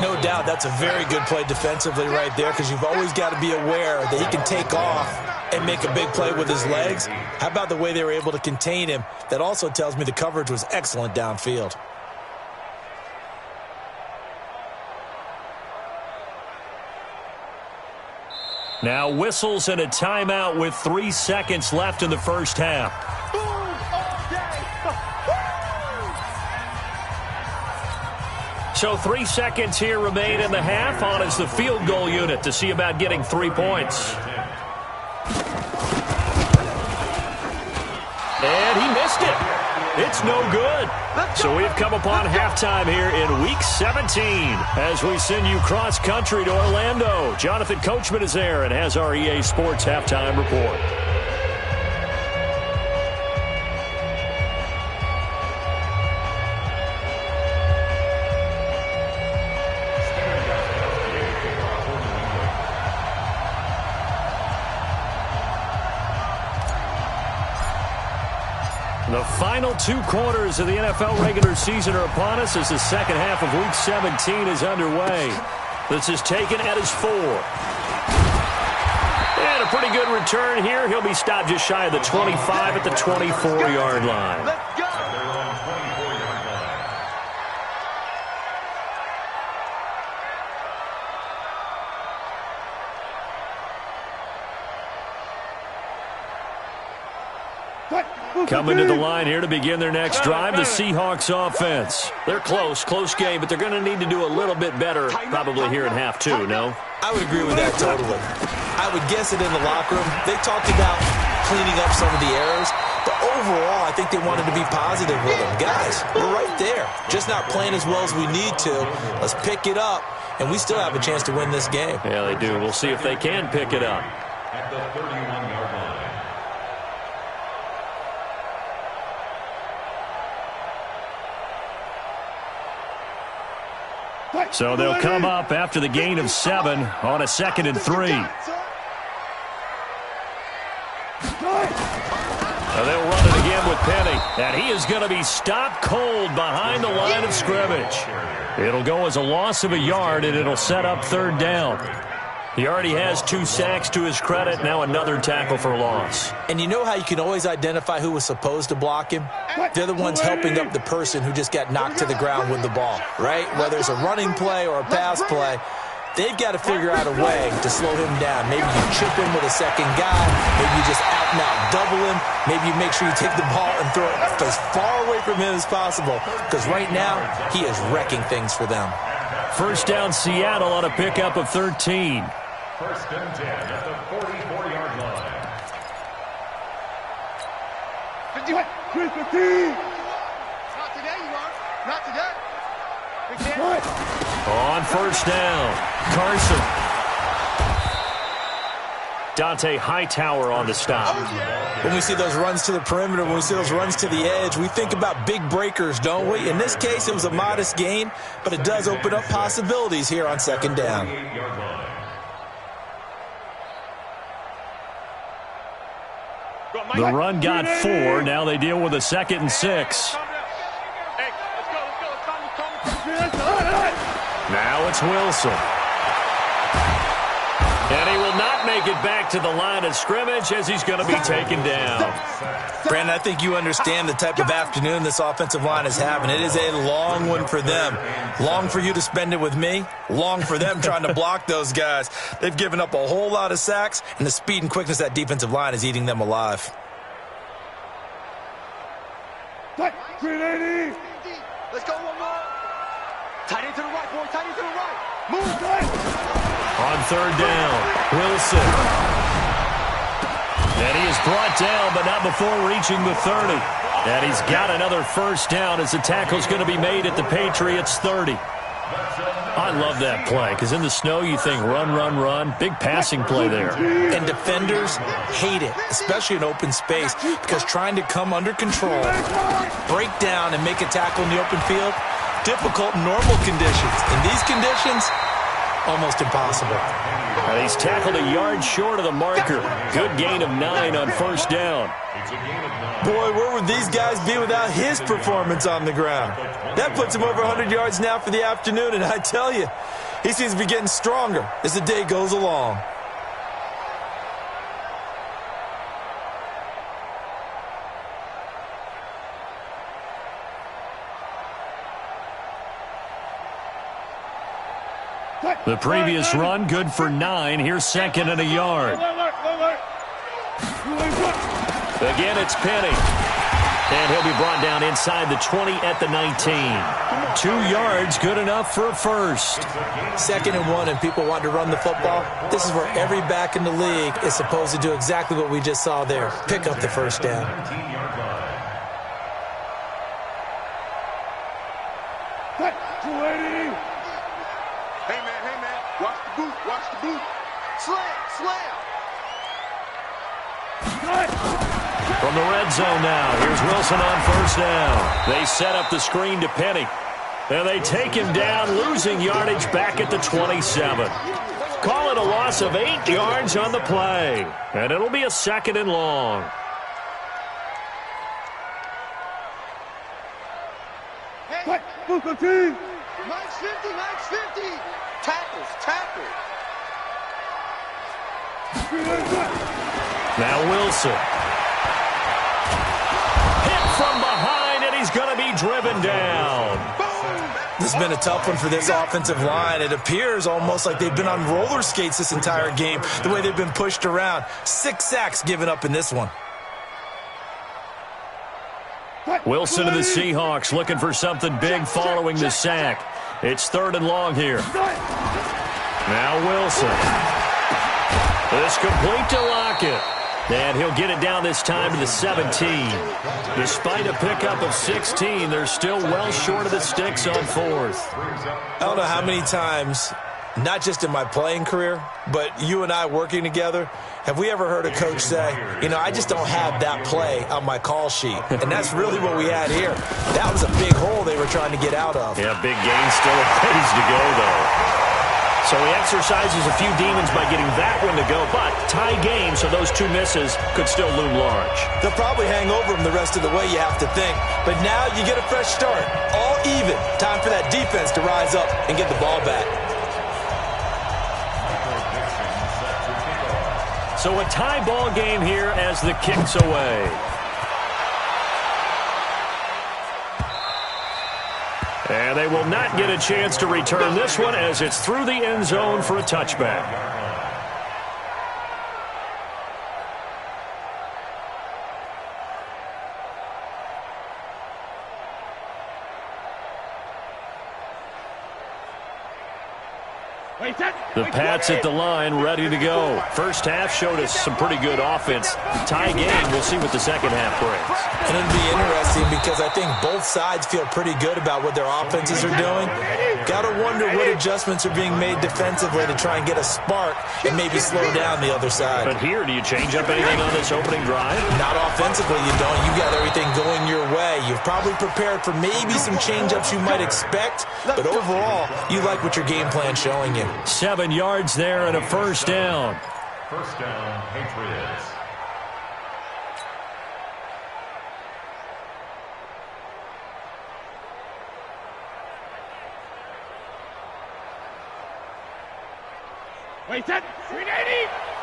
No doubt that's a very good play defensively right there because you've always got to be aware that he can take off and make a big play with his legs. How about the way they were able to contain him? That also tells me the coverage was excellent downfield. Now whistles and a timeout with 3 seconds left in the first half. So 3 seconds here remain in the half. On is the field goal unit to see about getting 3 points. And he missed it. It's no good. So we've come upon halftime here in Week 17 as we send you cross-country to Orlando. Jonathan Coachman is there and has our EA Sports halftime report. The final 2 quarters of the NFL regular season are upon us as the second half of Week 17 is underway. This is taken at his 4. And a pretty good return here. He'll be stopped just shy of the 25 at the 24-yard line. Let's go. Coming to the line here to begin their next drive, the Seahawks offense. They're close game, but they're going to need to do a little bit better probably here in half 2, no? I would agree with that totally. I would guess it in the locker room. They talked about cleaning up some of the errors, but overall, I think they wanted to be positive with them. Guys, we're right there. Just not playing as well as we need to. Let's pick it up, and we still have a chance to win this game. Yeah, they do. We'll see if they can pick it up. At the 31-yard line. So they'll come up after the gain of 7 on a 2nd and 3. They'll run it again with Penny. And he is going to be stopped cold behind the line of scrimmage. It'll go as a loss of a yard, and it'll set up 3rd down. He already has 2 sacks to his credit. Now another tackle for loss. And you know how you can always identify who was supposed to block him? They're the ones helping up the person who just got knocked to the ground with the ball, right? Whether it's a running play or a pass play, they've got to figure out a way to slow him down. Maybe you chip him with a second guy. Maybe you just out-and-out double him. Maybe you make sure you take the ball and throw it as far away from him as possible. Because right now, he is wrecking things for them. First down, Seattle on a pickup of 13. First and 10 at the 44-yard line. 50. 15. Not today, you are. Not today. On first down, Carson. Dante Hightower on the stop. When we see those runs to the perimeter, when we see those runs to the edge, we think about big breakers, don't we? In this case, it was a modest gain, but it does open up possibilities here on second down. The run got 4. Now they deal with a 2nd and 6. Now it's Wilson. And he will not make it back to the line of scrimmage as he's going to be taken down. Brandon, I think you understand the type of afternoon this offensive line is having. It is a long one for them. Long for you to spend it with me. Long for them trying to block those guys. They've given up a whole lot of sacks, and the speed and quickness of that defensive line is eating them alive. 380. Let's go one more. Tight end to the right, boy. Tight end to the right. Move, right. On third down, Wilson. And he is brought down, but not before reaching the 30. And he's got another first down as the tackle's going to be made at the Patriots' 30. I love that play, because in the snow you think run, run, run. Big passing play there. And defenders hate it, especially in open space, because trying to come under control, break down, and make a tackle in the open field, difficult in normal conditions. In these conditions, almost impossible. And he's tackled a yard short of the marker. Good gain of 9 on first down. Boy, where would these guys be without his performance on the ground? That puts him over 100 yards now for the afternoon, and I tell you, he seems to be getting stronger as the day goes along. The previous run, good for 9. Here's 2nd and a yard. Again, it's Penny. And he'll be brought down inside the 20 at the 19. 2 yards, good enough for a first. 2nd and 1, and people want to run the football. This is where every back in the league is supposed to do exactly what we just saw there. Pick up the first down. Hey, man. Watch the boot. Watch the boot. Slam. From the red zone now, here's Wilson on first down. They set up the screen to Penny. And they take him down, losing yardage back at the 27. Call it a loss of 8 yards on the play. And it'll be a 2nd and long. Hey, Wk17. Max 50. Tackle. Now Wilson. Hit from behind, and he's going to be driven down. This has been a tough one for this offensive line. It appears almost like they've been on roller skates this entire game, the way they've been pushed around. 6 sacks given up in this one. Wilson to the Seahawks looking for something big following the sack. It's 3rd and long here. Now Wilson. It's complete to Lockett. And he'll get it down this time to the 17. Despite a pickup of 16, they're still well short of the sticks on 4th. I don't know how many times, not just in my playing career, but you and I working together, have we ever heard a coach say, I just don't have that play on my call sheet. And that's really what we had here. That was a big hole they were trying to get out of. Yeah, big gain, still a ways to go, though. So he exercises a few demons by getting that one to go, but tie game, so those 2 misses could still loom large. They'll probably hang over him the rest of the way, you have to think. But now you get a fresh start. All even. Time for that defense to rise up and get the ball back. So a tie ball game here as the kick's away. And they will not get a chance to return this one as it's through the end zone for a touchback. The Pats at the line, ready to go. First half showed us some pretty good offense. Tie game, we'll see what the second half brings. And it'll be interesting because I think both sides feel pretty good about what their offenses are doing. Got to wonder what adjustments are being made defensively to try and get a spark and maybe slow down the other side. But here, do you change up anything on this opening drive? Not offensively, you don't. You got everything going your way. You've probably prepared for maybe some change-ups you might expect, but overall, you like what your game plan's showing you. 7 yards there and a first down. First down, Patriots. Wait, set. 380.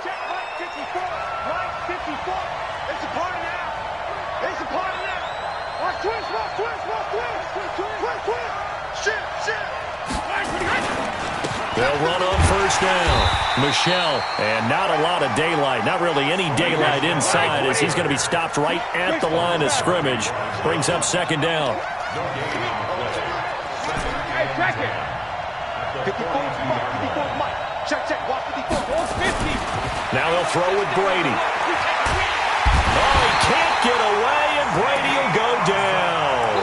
Check right 54. Right 54. It's a party now. It's a party now. Watch twist, watch twist, watch twist. Twist, twist. Shift, shift. They'll run on first down. Michelle, and not a lot of daylight. Not really any daylight inside as he's going to be stopped right at the line of scrimmage. Brings up second down. Hey, check it. 54's Mike. 54's Mike. Check, check. Watch 54. 50. Now he'll throw with Brady. Oh, he can't get away, and Brady will go down.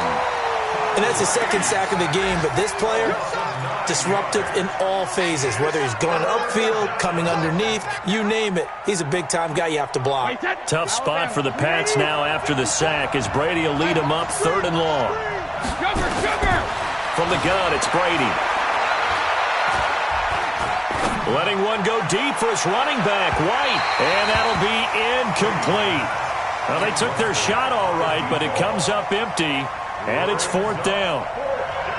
And that's the second sack of the game, but this player, disruptive in all phases, whether he's going upfield, coming underneath, you name it. He's a big-time guy you have to block. Tough spot for the Pats now after the sack as Brady will lead him up 3rd and long. From the gun, it's Brady. Letting one go deep for his running back, White, and that'll be incomplete. Well, they took their shot all right, but it comes up empty, and it's 4th down.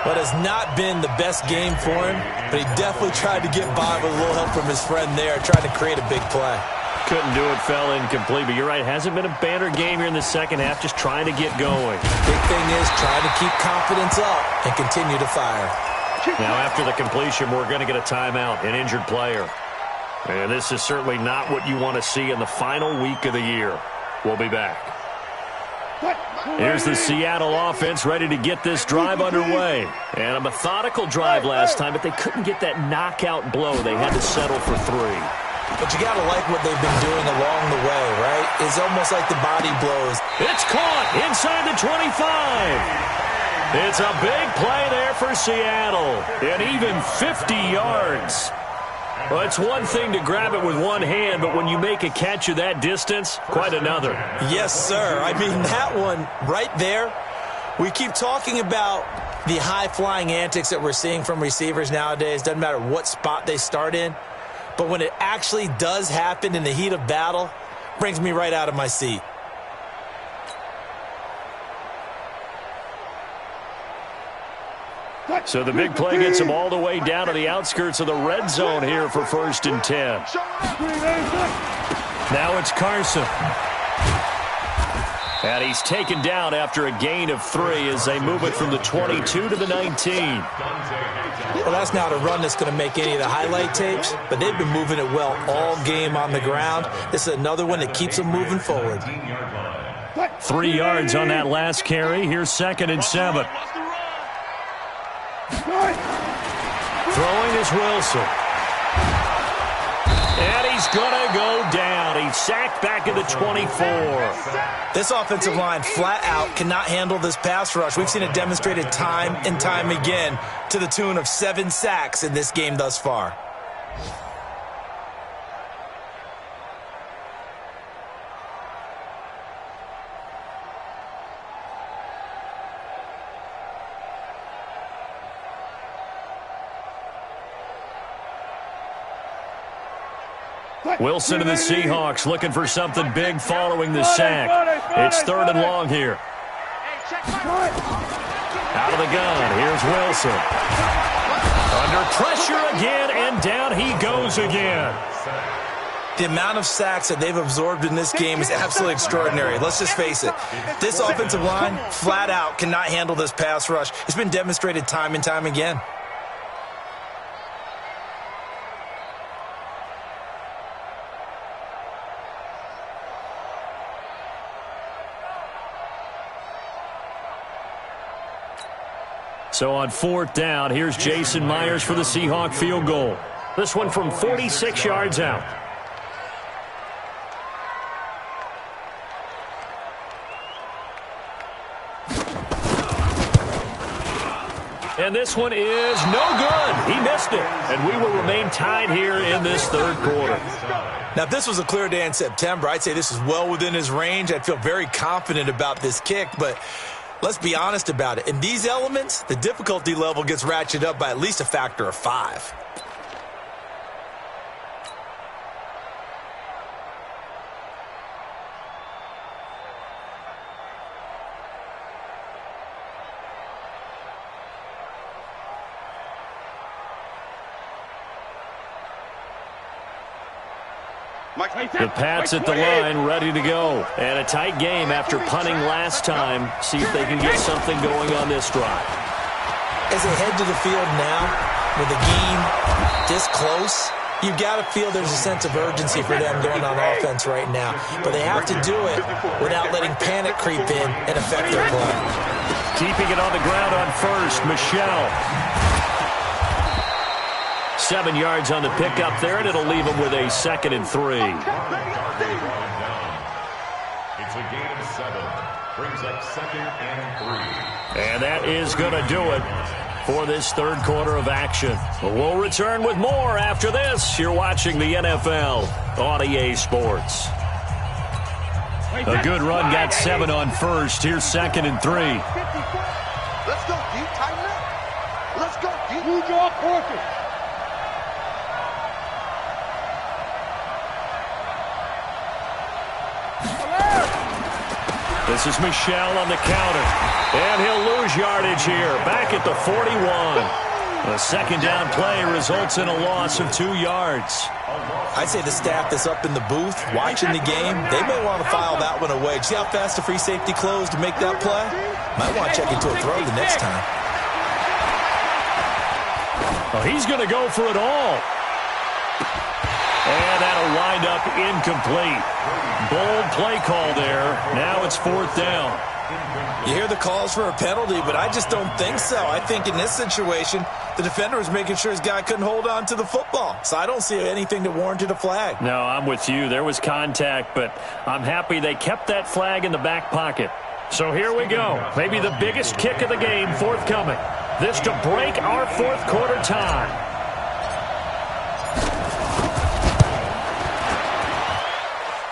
But it's not been the best game for him, but he definitely tried to get by with a little help from his friend there, trying to create a big play. Couldn't do it, fell incomplete, but you're right, hasn't been a banner game here in the second half, just trying to get going. Big thing is trying to keep confidence up and continue to fire. Now, after the completion, we're going to get a timeout, an injured player. And this is certainly not what you want to see in the final week of the year. We'll be back. Here's the Seattle offense ready to get this drive underway. And a methodical drive last time, but they couldn't get that knockout blow. They had to settle for 3. But you got to like what they've been doing along the way, right? It's almost like the body blows. It's caught inside the 25. It's a big play there for Seattle, and even 50 yards. Well, it's one thing to grab it with one hand, but when you make a catch of that distance, quite another. Yes, sir. I mean, that one right there, we keep talking about the high-flying antics that we're seeing from receivers nowadays. Doesn't matter what spot they start in, but when it actually does happen in the heat of battle, brings me right out of my seat. So the big play gets him all the way down to the outskirts of the red zone here for 1st and 10. Now it's Carson. And he's taken down after a gain of 3 as they move it from the 22 to the 19. Well, that's not a run that's going to make any of the highlight tapes, but they've been moving it well all game on the ground. This is another one that keeps them moving forward. 3 yards on that last carry. Here's 2nd and 7. Throwing is Wilson. And he's going to go down. He's sacked back at the 24. This offensive line flat out cannot handle this pass rush. We've seen it demonstrated time and time again to the tune of 7 sacks in this game thus far. Wilson and the Seahawks looking for something big following the sack. It's 3rd and long here. Out of the gun, here's Wilson. Under pressure again, and down he goes again. The amount of sacks that they've absorbed in this game is absolutely extraordinary. Let's just face it. This offensive line, flat out, cannot handle this pass rush. It's been demonstrated time and time again. So on 4th down, here's Jason Myers for the Seahawk field goal. This one from 46 yards out. And this one is no good. He missed it. And we will remain tied here in this third quarter. Now, if this was a clear day in September, I'd say this is well within his range. I'd feel very confident about this kick, but let's be honest about it. In these elements, the difficulty level gets ratcheted up by at least a factor of 5. The Pats at the line, ready to go. And a tight game after punting last time. See if they can get something going on this drive. As they head to the field now, with the game this close, you've got to feel there's a sense of urgency for them going on offense right now. But they have to do it without letting panic creep in and affect their play. Keeping it on the ground on first, Michelle. 7 yards on the pickup there, and it'll leave them with a 2nd and 3. It's a gain of 7. Brings up 2nd and 3. And that is going to do it for this third quarter of action. We'll return with more after this. You're watching the NFL on EA Sports. A good run, got 7 on first. Here's 2nd and 3. Let's go deep, tighten up. Let's go deep. New draw quarter. This is Michelle on the counter. And he'll lose yardage here. Back at the 41. The second down play results in a loss of 2 yards. I'd say the staff that's up in the booth watching the game, they may want to file that one away. See how fast the free safety closed to make that play? Might want to check into a throw the next time. Well, he's going to go for it all. And that'll wind up incomplete. Bold play call there. Now it's 4th down. You hear the calls for a penalty, but I just don't think so. I think in this situation, the defender was making sure his guy couldn't hold on to the football. So I don't see anything that warranted a flag. No, I'm with you. There was contact, but I'm happy they kept that flag in the back pocket. So here we go. Maybe the biggest kick of the game forthcoming. This to break our fourth quarter tie.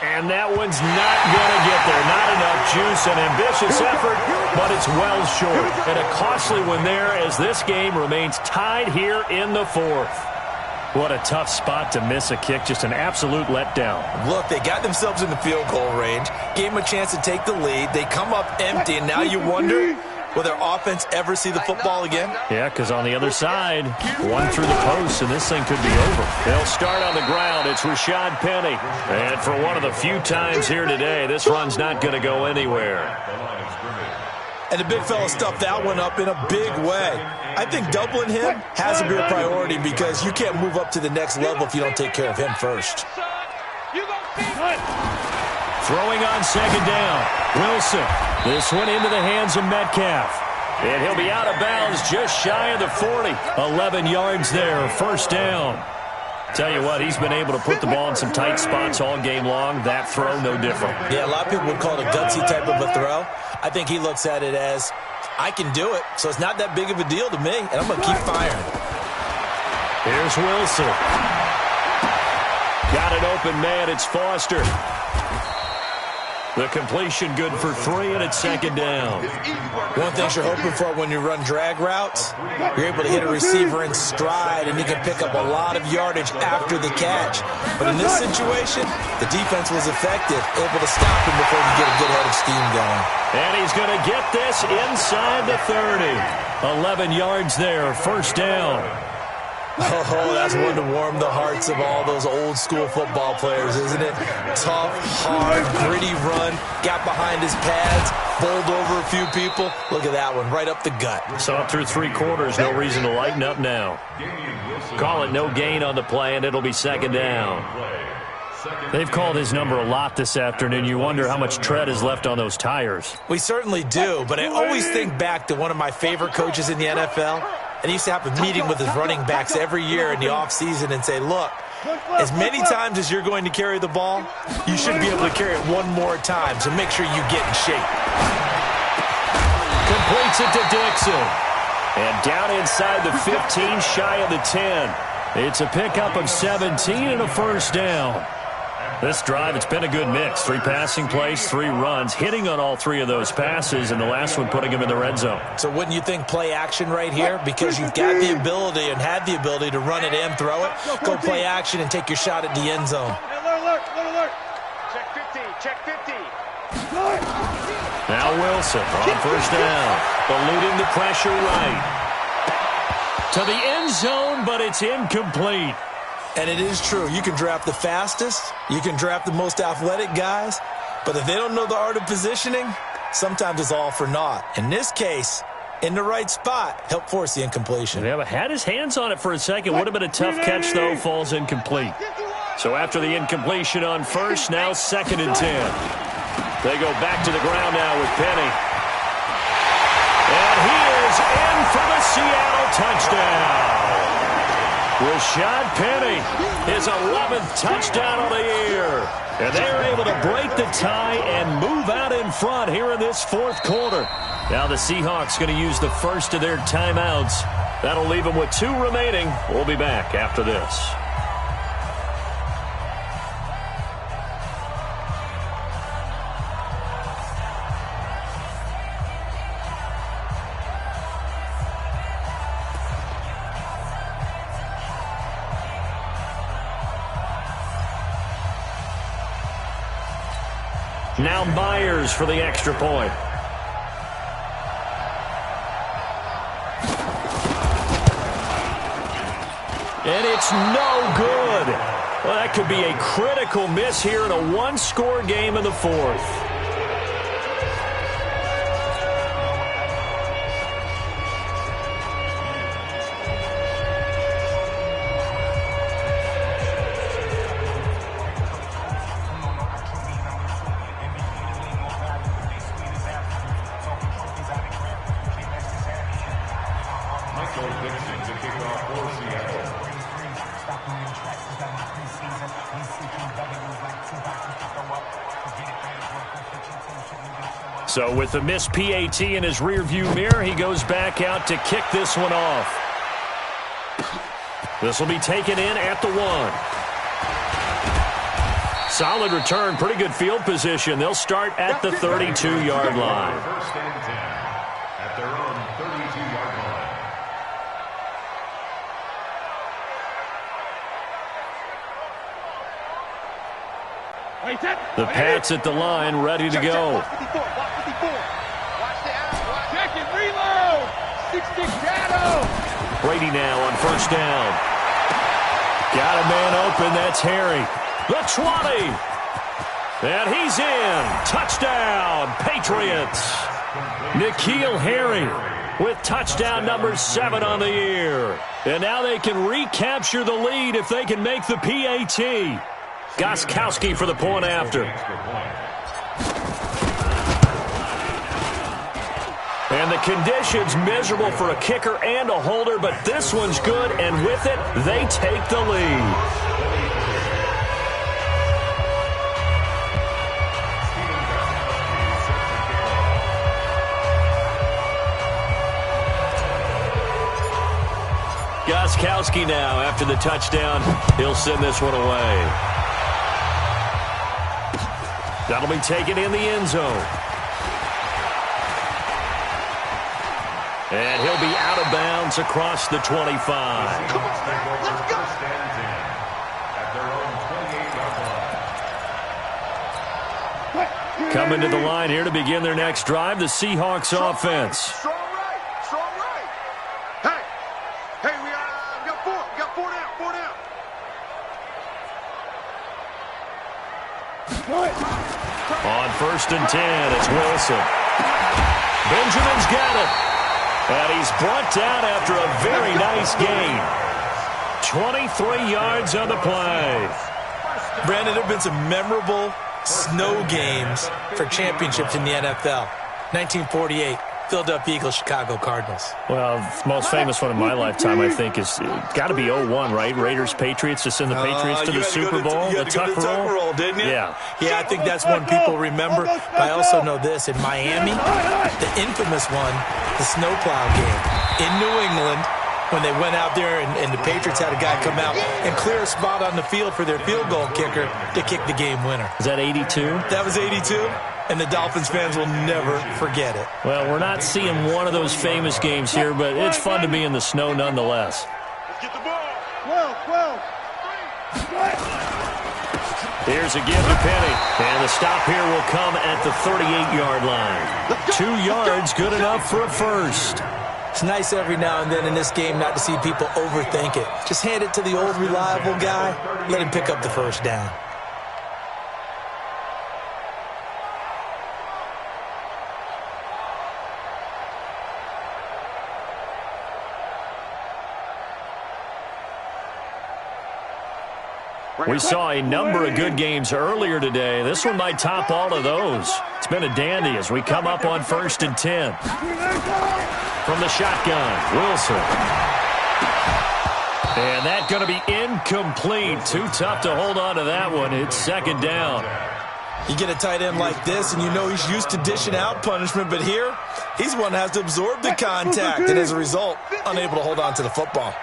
And that one's not going to get there. Not enough juice, an ambitious effort, but it's well short. And a costly one there as this game remains tied here in the fourth. What a tough spot to miss a kick. Just an absolute letdown. Look, they got themselves in the field goal range, gave them a chance to take the lead. They come up empty, and now you wonder, will their offense ever see the football again? Yeah, because on the other side, one through the post, and this thing could be over. They'll start on the ground. It's Rashad Penny. And for one of the few times here today, this run's not going to go anywhere. And the big fella stuffed that one up in a big way. I think doubling him has to be a priority because you can't move up to the next level if you don't take care of him first. Throwing on second down. Wilson. This one into the hands of Metcalf. And he'll be out of bounds just shy of the 40. 11 yards there. First down. Tell you what, he's been able to put the ball in some tight spots all game long. That throw, no different. Yeah, a lot of people would call it a gutsy type of a throw. I think he looks at it as, I can do it, so it's not that big of a deal to me, and I'm going to keep firing. Here's Wilson. Got an open man. It's Foster. The completion good for 3, and it's second down. One thing you're hoping for when you run drag routes, you're able to hit a receiver in stride, and you can pick up a lot of yardage after the catch. But in this situation, the defense was effective, able to stop him before he get a good head of steam going. And he's going to get this inside the 30. 11 yards there, first down. Oh, that's one to warm the hearts of all those old school football players, isn't it? Tough, hard, gritty run, got behind his pads, bowled over a few people. Look at that one, right up the gut. So up through 3 quarters, no reason to lighten up now. Call it no gain on the play, and it'll be second down. They've called his number a lot this afternoon. You wonder how much tread is left on those tires. We certainly do, but I always think back to one of my favorite coaches in the NFL, And he used to have a meeting with his running backs every year in the offseason and say, look, as many times as you're going to carry the ball, you should be able to carry it one more time, so make sure you get in shape. Completes it to Dixon. And down inside the 15, shy of the 10. It's a pickup of 17 and a first down. This drive, it's been a good mix. 3 passing plays, 3 runs, hitting on all 3 of those passes, and the last one putting him in the red zone. So wouldn't you think play action right here? Because you've got the ability and had the ability to run it in, throw it, go play action, and take your shot at the end zone. Alert. Check 50, check 50. Now Wilson on first down, eluding the pressure right. To the end zone, but it's incomplete. And it is true. You can draft the fastest. You can draft the most athletic guys. But if they don't know the art of positioning, sometimes it's all for naught. In this case, in the right spot, help force the incompletion. Yeah, but had his hands on it for a second. Would have been a tough catch, though. Falls incomplete. So after the incompletion on first, now 2nd and 10. They go back to the ground now with Penny. And he is in for the Seattle touchdown. Rashad Penny, his 11th touchdown of the year. And they're able to break the tie and move out in front here in this 4th quarter. Now the Seahawks going to use the first of their timeouts. That'll leave them with 2 remaining. We'll be back after this. Now Myers for the extra point. And it's no good. Well, that could be a critical miss here in a 1-score game in the 4th. So with the missed PAT in his rearview mirror, he goes back out to kick this one off. This will be taken in at the 1. Solid return, pretty good field position. They'll start at the 32-yard line. First and 10 at their own 32-yard line. The Pats at the line, ready to go. Check it, reload. 6-stick shadow. Brady now on first down. Got a man open, that's Harry. The 20. And he's in. Touchdown, Patriots. N'Keal Harry with touchdown number 7 on the year. And now they can recapture the lead if they can make the PAT. Gostkowski for the point after. And the conditions miserable for a kicker and a holder, but this one's good, and with it, they take the lead. Gostkowski now after the touchdown. He'll send this one away. That'll be taken in the end zone. And he'll be out of bounds across the 25. Let's go. Coming to the line here to begin their next drive, the Seahawks offense. Strong right. Hey, we got 4. We got 4 down. On first and 10, it's Wilson. Benjamin's got it. And he's brought down after a very nice gain. 23 yards on the play. Brandon, there have been some memorable snow games for championships in the NFL. 1948, Philadelphia Eagles, Chicago Cardinals. Well, the most famous one in my lifetime, I think, is got to be 0-1, right? Raiders, Patriots, to send the Patriots to the Super Bowl. You had to go to the Tuck roll, didn't you? Yeah. Yeah, I think that's one people remember. But I also know this. In Miami, the infamous one, the snowplow game in New England, when they went out there and the Patriots had a guy come out and clear a spot on the field for their field goal kicker to kick the game winner. Is that 82? That was 82, and the Dolphins fans will never forget it. Well, we're not seeing one of those famous games here, but it's fun to be in the snow nonetheless. Let's get the ball. 12. Here's a give to Penny, and the stop here will come at the 38-yard line. 2 yards, good enough for a first. It's nice every now and then in this game not to see people overthink it. Just hand it to the old reliable guy, let him pick up the first down. We saw a number of good games earlier today. This one might top all of those. It's been a dandy as we come up on 1st and 10. From the shotgun, Wilson. And that's going to be incomplete. Too tough to hold on to that one. It's 2nd down. You get a tight end like this, and you know he's used to dishing out punishment, but here, he's the one that has to absorb the contact, and as a result, unable to hold on to the football.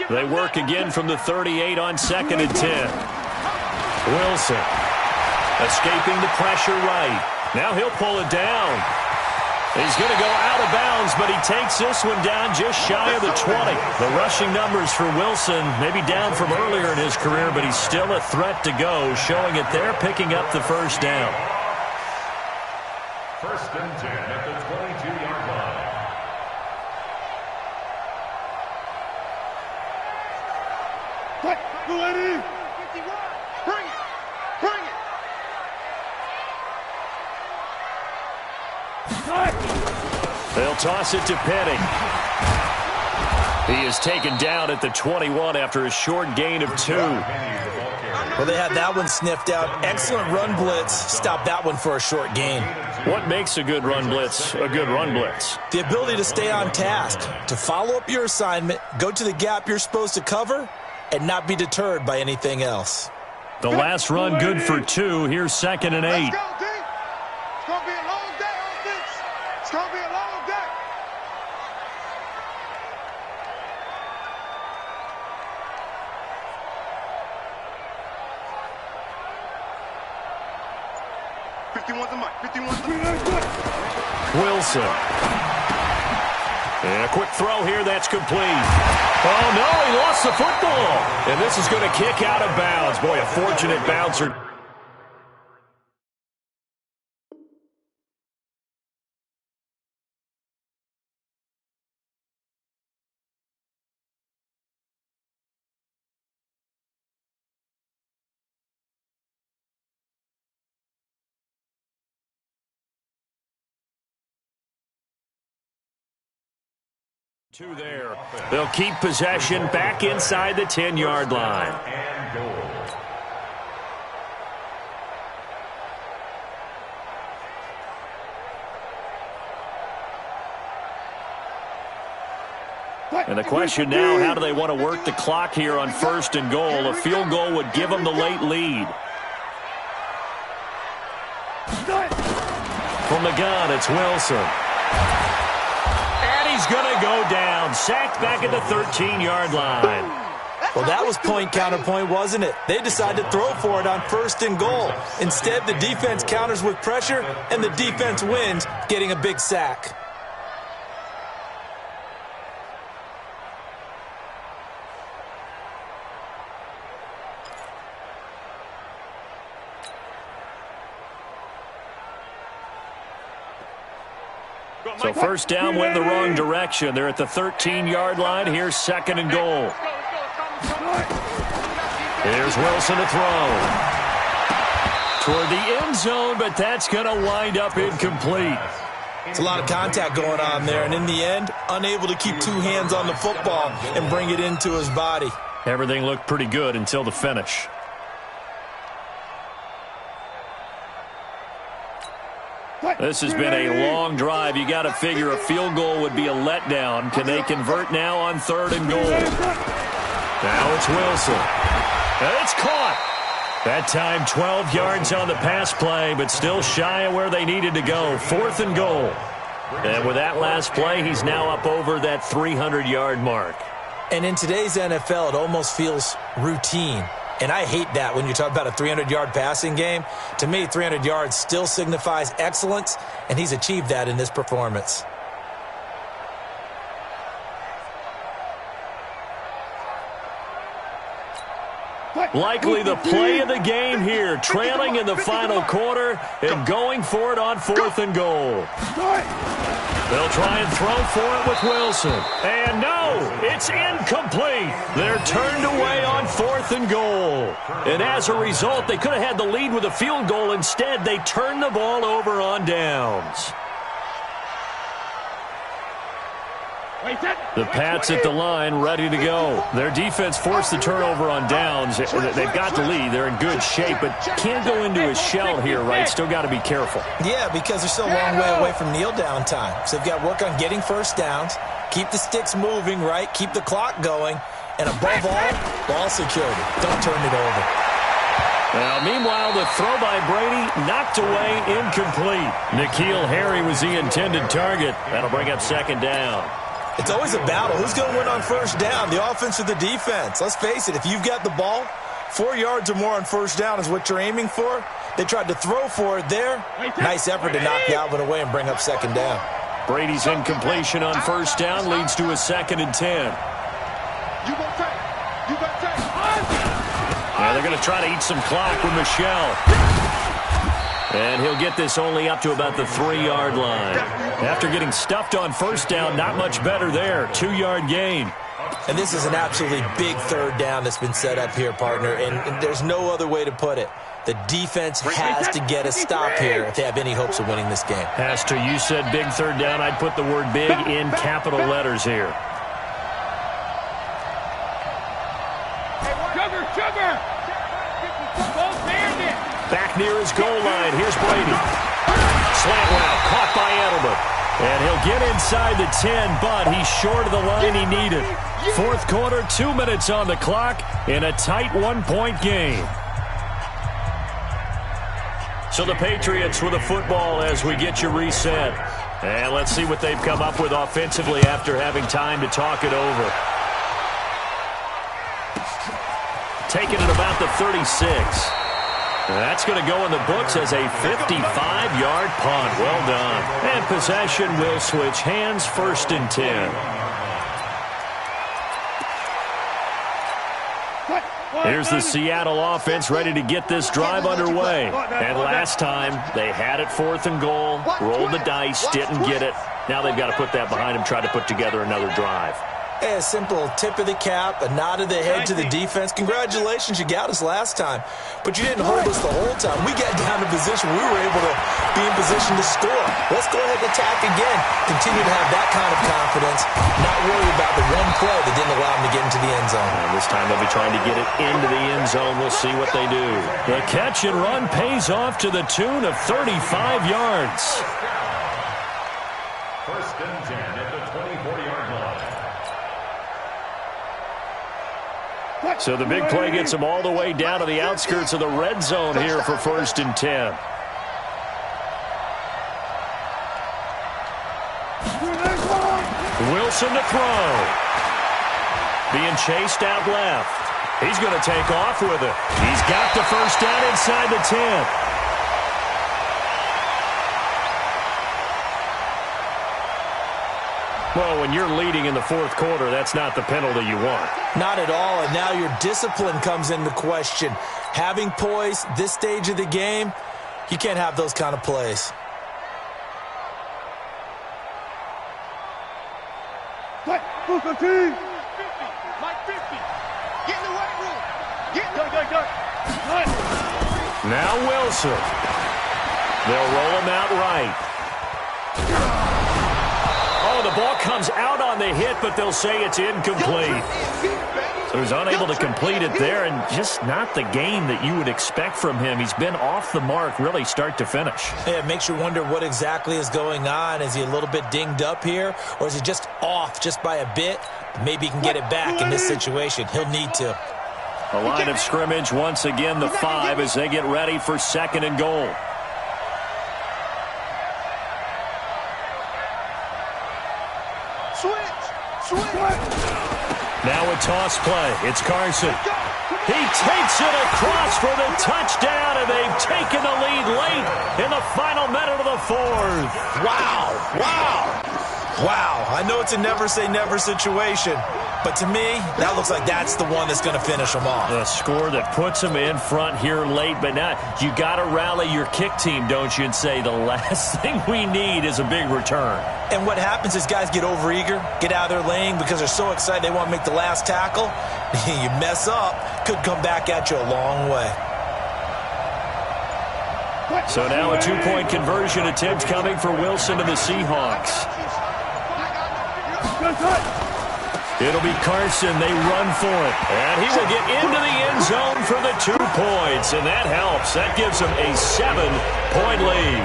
They work again from the 38 on 2nd and 10. Wilson escaping the pressure right. Now he'll pull it down. He's going to go out of bounds, but he takes this one down just shy of the 20. The rushing numbers for Wilson maybe down from earlier in his career, but he's still a threat to go, showing it there, picking up the first down. 1st and 10 at the 22-yard line. Go, Eddie! 51! Bring it! Bring it! They'll toss it to Penny. He is taken down at the 21 after a short gain of 2. Well, they had that one sniffed out. Excellent run blitz. Stop that one for a short gain. What makes a good run blitz a good run blitz? The ability to stay on task, to follow up your assignment, go to the gap you're supposed to cover, and not be deterred by anything else. The last run good for 2. Here's 2nd and 8. Let's go, D! It's going to be a long day, offense. It's going to be a long day. Wilson. And a quick throw here, that's complete. Oh, no, he lost the football. And this is going to kick out of bounds. Boy, a fortunate bouncer. Two there. They'll keep possession back inside the 10-yard line. And goal. And the question now, how do they want to work the clock here on 1st and goal? A field goal would give them the late lead. From the gun, it's Wilson. And he's going to go down. Sacked back at the 13-yard line. Well, that was point counterpoint, wasn't it? They decided to throw for it on 1st and goal. Instead, the defense counters with pressure, and the defense wins, getting a big sack. So 1st down went the wrong direction. They're at the 13-yard line. Here's 2nd and goal. Here's Wilson to throw. Toward the end zone, but that's going to wind up incomplete. It's a lot of contact going on there, and in the end, unable to keep 2 hands on the football and bring it into his body. Everything looked pretty good until the finish. This has been a long drive. You got to figure a field goal would be a letdown. Can they convert now on 3rd and goal? Now it's Wilson. And it's caught. That time 12 yards on the pass play, but still shy of where they needed to go. 4th and goal. And with that last play, he's now up over that 300-yard mark. And in today's NFL, it almost feels routine. And I hate that when you talk about a 300-yard passing game. To me, 300 yards still signifies excellence, and he's achieved that in this performance. Likely the play of the game here, trailing in the final quarter and going for it on 4th and goal. They'll try and throw for it with Wilson. And no, it's incomplete. They're turned away on 4th and goal. And as a result, they could have had the lead with a field goal. Instead, they turned the ball over on downs. The Pats at the line, ready to go. Their defense forced the turnover on downs. They've got the lead. They're in good shape, but can't go into a shell here, right? Still got to be careful. Yeah, because they're still a long way away from kneel down time. So they've got to work on getting first downs, keep the sticks moving, right? Keep the clock going, and above all, ball security. Don't turn it over. Now, meanwhile, the throw by Brady knocked away, incomplete. N'Keal Harry was the intended target. That'll bring up 2nd down. It's always a battle. Who's going to win on first down, the offense or the defense? Let's face it, if you've got the ball, 4 yards or more on first down is what you're aiming for. They tried to throw for it there. Nice effort to knock Galvin away and bring up 2nd down. Brady's incompletion on first down leads to a 2nd and 10. Yeah, they're going to try to eat some clock with Michelle. And he'll get this only up to about the 3-yard line. After getting stuffed on first down, not much better there. 2-yard gain. And this is an absolutely big 3rd down that's been set up here, partner. And there's no other way to put it. The defense has to get a stop here if they have any hopes of winning this game. Has to. You said big 3rd down. I'd put the word big in capital letters here. Sugar! Back near his goal line. Here's Brady. Slant route caught by Edelman. And he'll get inside the 10, but he's short of the line he needed. 4th quarter, 2 minutes on the clock in a tight 1-point game. So the Patriots with the football as we get you reset. And let's see what they've come up with offensively after having time to talk it over. Taking it about the 36. That's going to go in the books as a 55-yard punt. Well done. And possession will switch hands, 1st and 10. Here's the Seattle offense ready to get this drive underway. And last time, they had it 4th and goal, rolled the dice, didn't get it. Now they've got to put that behind them, try to put together another drive. Hey, a simple tip of the cap, a nod of the head to the defense. Congratulations, you got us last time. But you didn't hold us the whole time. We got down to position. We were able to be in position to score. Let's go ahead and attack again. Continue to have that kind of confidence. Not worry about the one play that didn't allow them to get into the end zone. And this time they'll be trying to get it into the end zone. We'll see what they do. The catch and run pays off to the tune of 35 yards. 1st and 10 at the 24-yard line. So the big play gets them all the way down to the outskirts of the red zone here for 1st and 10. Wilson to throw. Being chased out left. He's going to take off with it. He's got the first down inside the 10. Well, when you're leading in the 4th quarter, that's not the penalty you want. Not at all, and now your discipline comes into question. Having poise this stage of the game, you can't have those kind of plays. Wk17! 50. Like 50. Get in the weight room. Go. Now Wilson. They'll roll him out right. Oh, the ball comes out on the hit, but they'll say it's incomplete. So he's unable to complete it there, and just not the game that you would expect from him. He's been off the mark really start to finish. Yeah, it makes you wonder what exactly is going on. Is he a little bit dinged up here, or is he just off just by a bit? Maybe he can get it back in this situation. He'll need to. The line of scrimmage once again the 5 as they get ready for 2nd and goal. Now a toss play. It's Carson. He takes it across for the touchdown, and they've taken the lead late in the final minute of the 4th. Wow. Wow. Wow. I know it's a never-say-never situation, but to me, that looks like that's the one that's going to finish them off. A score that puts them in front here late, but now you got to rally your kick team, don't you, and say the last thing we need is a big return. And what happens is guys get overeager, get out of their lane because they're so excited they want to make the last tackle. You mess up, could come back at you a long way. So now a 2-point conversion attempt coming for Wilson and the Seahawks. It'll be Carson. They run for it. And he will get into the end zone for the 2 points. And that helps. That gives them a 7-point lead.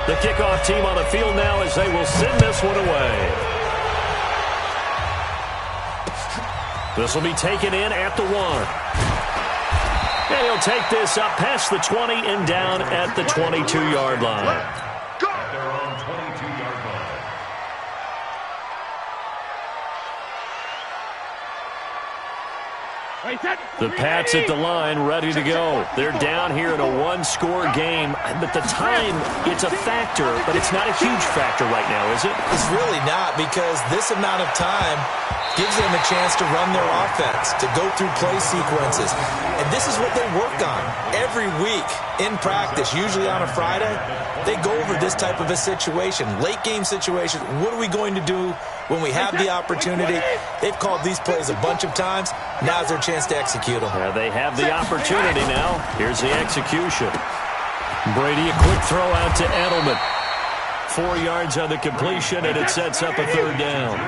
The kickoff team on the field now as they will send this one away. This will be taken in at the 1. And he'll take this up past the 20 and down at the 22-yard line. The Pats at the line ready to go. They're down here in a 1-score game. But the time, it's a factor, but it's not a huge factor right now, is it? It's really not, because this amount of time gives them a chance to run their offense, to go through play sequences. And this is what they work on every week in practice, usually on a Friday. They go over this type of a situation, late game situation. What are we going to do when we have the opportunity? They've called these plays a bunch of times. Now's their chance to execute them. They have the opportunity now. Here's the execution. Brady, a quick throw out to Edelman. 4 yards on the completion, and it sets up a 3rd down.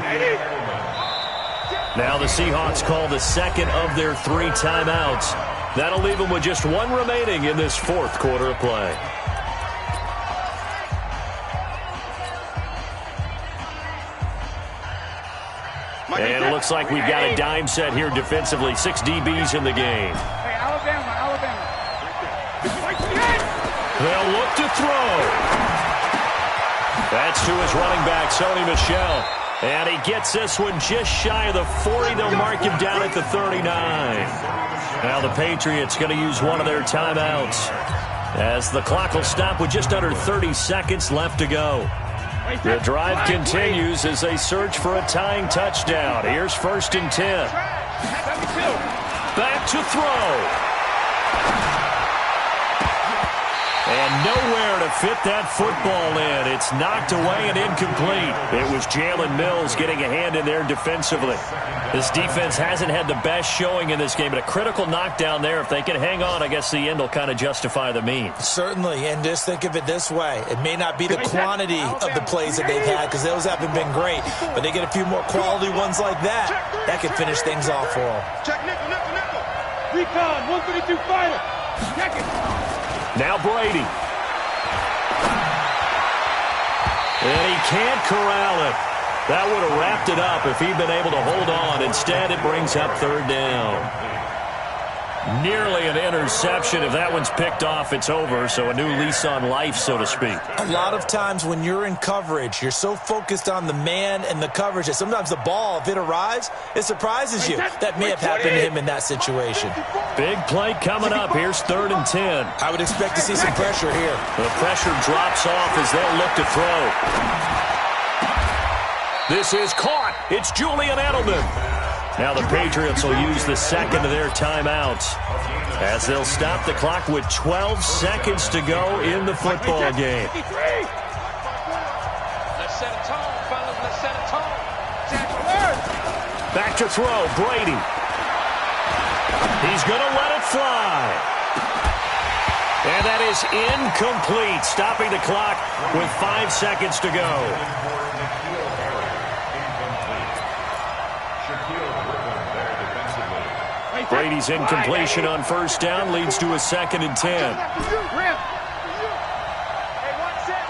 Now the Seahawks call the 2nd of their 3 timeouts. That'll leave them with just 1 remaining in this 4th quarter of play. And it looks like we've got a dime set here defensively. 6 DBs in the game. Hey, Alabama. They'll look to throw. That's to his running back, Sony Michel. And he gets this one just shy of the 40. They'll mark him down at the 39. Now the Patriots going to use one of their timeouts, as the clock will stop with just under 30 seconds left to go. The drive continues as they search for a tying touchdown. Here's 1st and 10. Back to throw. And nowhere to fit that football in. It's knocked away and incomplete. It was Jalen Mills getting a hand in there defensively. This defense hasn't had the best showing in this game, but a critical knockdown there. If they can hang on, I guess the end will kind of justify the means. Certainly, and just think of it this way. It may not be the quantity of the plays that they've had, because those haven't been great, but they get a few more quality ones like that. That could finish things off for them. Check nickel. Recon, 132 fighter. Check it. Now Brady. And he can't corral it. That would have wrapped it up if he'd been able to hold on. Instead, it brings up 3rd down. Nearly an interception. If that one's picked off, it's over. So a new lease on life, so to speak. A lot of times when you're in coverage, you're so focused on the man and the coverage that sometimes the ball, if it arrives, it surprises you. That may have happened to him in that situation. Big play coming up. Here's 3rd and 10. I would expect to see some pressure here. The pressure drops off as they'll look to throw. This is caught. It's Julian Edelman. Now the Patriots will use the 2nd of their timeouts, as they'll stop the clock with 12 seconds to go in the football game. Let's set a tone, fellas. Let's set a tone. Back to throw, Brady. He's going to let it fly. And that is incomplete, stopping the clock with 5 seconds to go. Brady's incompletion on first down leads to a 2nd and 10. Hey, one set.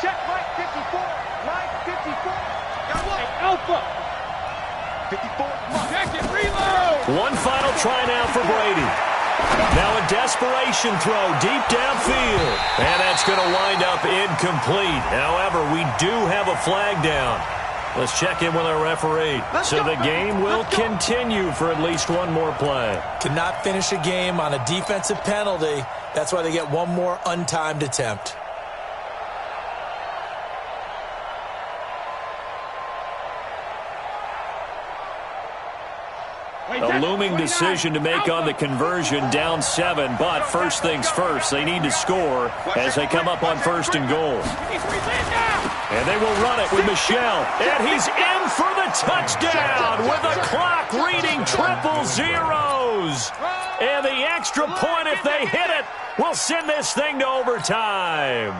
Check Mike 54. Mike 54. Got one. Hey, Alpha. 54. Check it, reload. One final try now for Brady. Now a desperation throw deep downfield. And that's going to wind up incomplete. However, we do have a flag down. Let's check in with our referee. So the game will continue for at least one more play. Cannot finish a game on a defensive penalty. That's why they get one more untimed attempt. A looming decision to make on the conversion, down 7. But first things first, they need to score as they come up on 1st and goal. And they will run it with Michelle. And he's in for the touchdown with the clock reading 000. And the extra point, if they hit it, will send this thing to overtime.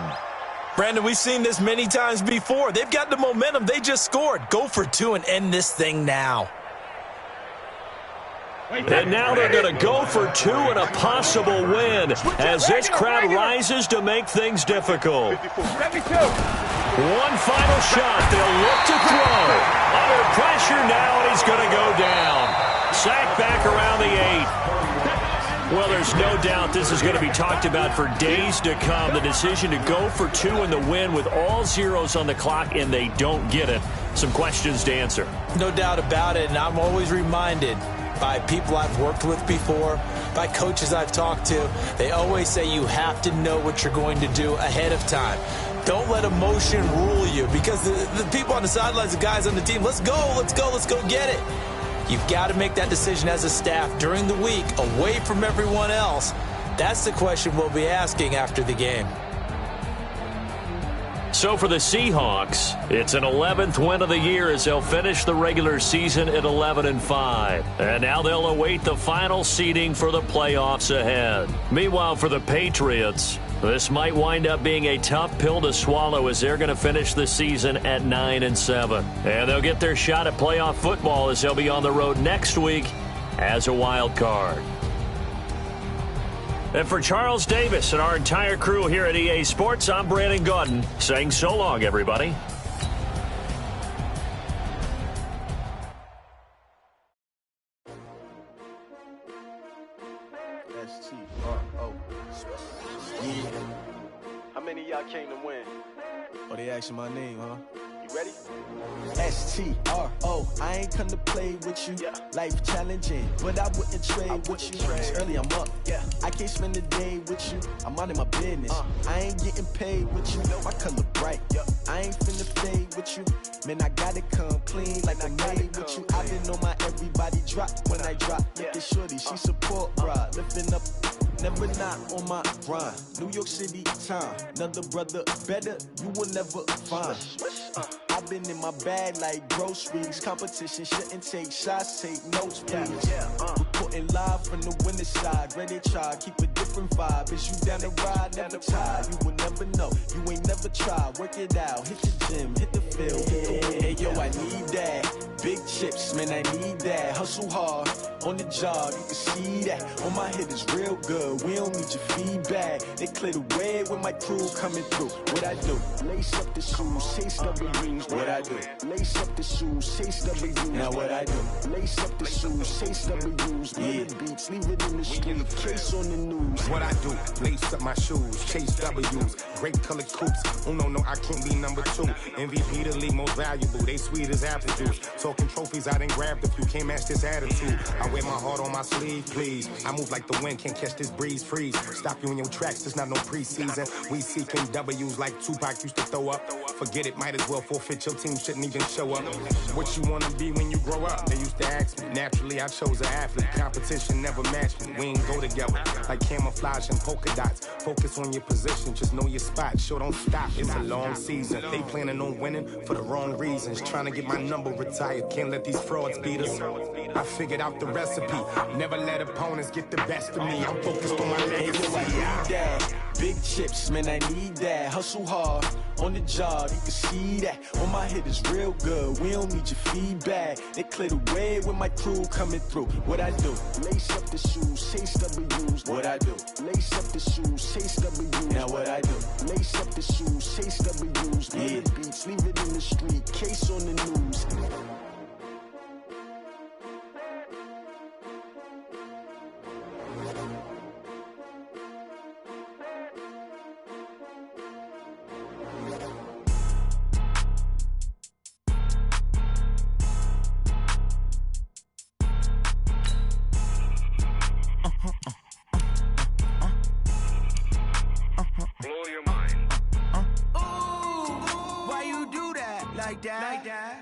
Brandon, we've seen this many times before. They've got the momentum. They just scored. Go for 2 and end this thing now. And now they're going to go for 2 and a possible win as this crowd rises to make things difficult. One final shot. They'll look to throw. Under pressure now, and he's going to go down. Sacked back around the 8. Well, there's no doubt this is going to be talked about for days to come. The decision to go for 2 in the win with all zeros on the clock, and they don't get it. Some questions to answer. No doubt about it, and I'm always reminded by people I've worked with before, by coaches I've talked to, they always say you have to know what you're going to do ahead of time. Don't let emotion rule you, because the people on the sidelines, the guys on the team, let's go get it. You've got to make that decision as a staff during the week, away from everyone else. That's the question we'll be asking after the game. So for the Seahawks, it's an 11th win of the year as they'll finish the regular season at 11-5. And now they'll await the final seeding for the playoffs ahead. Meanwhile, for the Patriots, this might wind up being a tough pill to swallow as they're going to finish the season at 9-7. And they'll get their shot at playoff football as they'll be on the road next week as a wild card. And for Charles Davis and our entire crew here at EA Sports, I'm Brandon Gaudin saying so long, everybody. S-T-R-O. Yeah. How many of y'all came to win? Oh, they asking my name, huh? You ready? S-T-R-O. I ain't come to play with you. Yeah. Life challenging, but I wouldn't trade with you. It's early, I'm up. Yeah. I can't spend the day with you. I'm minding my business. I ain't getting paid with you. My color bright. I ain't finna fade with you. Man, I gotta come clean like I'm made with you. I've been on my everybody drop when I drop. Look at shorty, she support ride. Lifting up, never not on my grind. New York City time. Another brother better, you will never find. I've been in my bag like groceries. Competition shouldn't take shots, take notes, please. Reporting live from the winner side. Ready to try, keep a different vibe. Is you down the ride, never tired. You will never know, you ain't never tried. Work it out, hit the gym, hit the field. Hey, yo, I need that. Big chips, man, I need that. Hustle hard, on the job, you can see that. On my head is real good, we don't need your feedback. They clear the way with my crew coming through. What I do? Lace up the shoes, chase W's. What I do? Lace up the shoes, chase W's. Now what I do? Lace up the shoes, chase W's. Yeah. Beats, leave it in the street, case on the news. What I do? Lace up my shoes, chase W's. Great colored coops. Oh no, I can't be number 2. MVP the league most valuable. They sweet as apple juice. Talking trophies, I didn't grab the few. Can't match this attitude. I wear my heart on my sleeve, please. I move like the wind, can't catch this breeze, freeze. Stop you in your tracks, there's not no preseason. We seeking W's like Tupac used to throw up. Forget it, might as well forfeit. Your team shouldn't even show up. What you wanna be when you grow up? They used to ask me. Naturally, I chose an athlete. Competition never matched me. We ain't go together like camouflage and polka dots. Focus on your position, just know your spot. Sure, don't stop. It's a long season. They planning on winning for the wrong reasons. Trying to get my number retired. Can't let these frauds beat us. I figured out the recipe. Never let opponents get the best of me. I'm focused on my legacy. I need that. Big chips, man, I need that. Hustle hard on the job, you can see that. On my hit is real good, we don't need your feedback. They clear the way with my crew coming through. What I do? Lace up the shoes, chase W's. What I do? Lace up the shoes, chase W's. Now what I do? Lace up the shoes, chase W's. Yeah. The beats, leave it in the street, case on the news.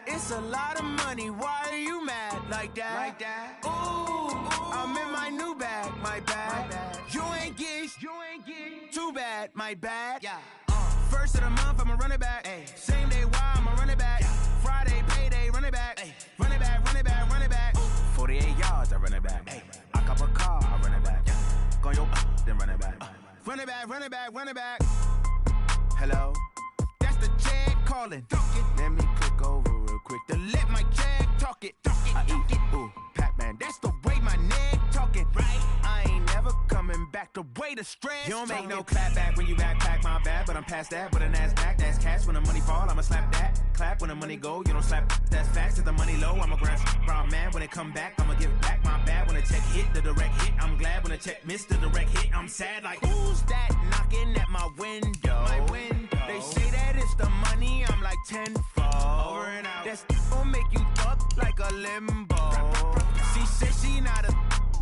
It's a lot of money, why are you mad like that? Ooh, I'm in my new bag, my bad. You ain't get too bad, my bad. First of the month, I'ma run it back. Same day, why I'ma run it back. Friday, payday, run it back. Run it back, run it back, run it back. 48 yards, I run it back. I cop a car, I run it back. Go yo, then run it back. Run it back, run it back, run it back. Hello? That's the jag calling. Let me click over real quick to let my jag talk it. I eat it, ooh, Pac-Man. That's the way my neck talking. Right? I ain't never coming back the way the stress. You don't make no clap back when you backpack, my bad. But I'm past that with a NASDAQ. That's cash when the money fall. I'ma slap that. Clap when the money go. You don't slap. That's facts. If the money low, I'ma grab brown man. When it come back, I'ma give back my bad. When the check hit, the direct hit. I'm glad when the check missed the direct hit. I'm sad like, who's that knocking at my window? My window. They say that it's the money, I'm like tenfold. Over and out. That's gon' make you up like a limbo. She said she not a,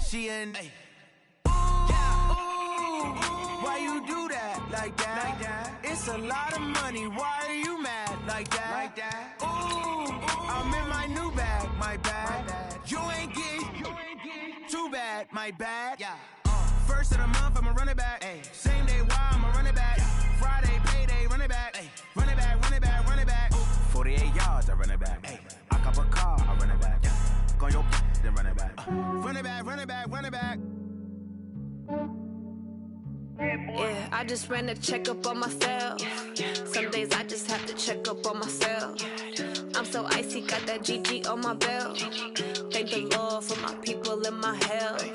she an. Ooh, why you do that like that? It's a lot of money, why are you mad like that? Ooh, I'm in my new bag, my bad. You ain't get too bad, my bad. First of the month, I'ma run it back. Same day, why I'ma run it back. Friday, payday, run it back. Run it back, run it back, run it back. 48 yards, I run it back. I cop a car, I run it back. Go yo, then run it back. Run it back, run it back, run it back. Yeah, I just ran a checkup on myself. Some days I just have to check up on myself. I'm so icy, got that GG on my belt. Thank the Lord for my people and my health.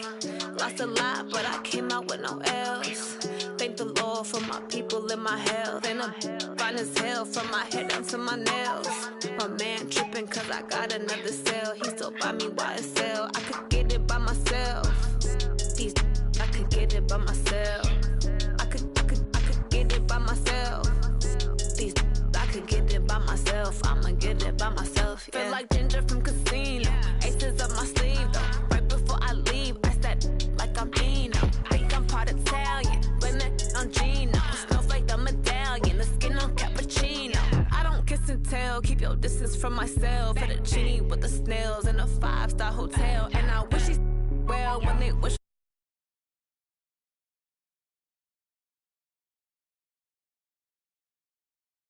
Lost a lot, but I came out with no L's. Thank the Lord for my people and my health. And I'm fine as hell from my head down to my nails. My man tripping cause I got another cell. He still buy me YSL. I could get it by myself. These I could get it by myself. I could get it by myself. These I could get it by myself. I'ma get it by myself. Yeah. Feel like Ginger from Casino. Aces up my sleeve though. Right before I leave, I said like I'm Dino. Think I'm part Italian. Blame it on Gino. Smells like the medallion. The skin on cappuccino. I don't kiss and tell. Keep your distance from myself. For the genie with the snails in a 5-star hotel. And I wish he's well when they wish.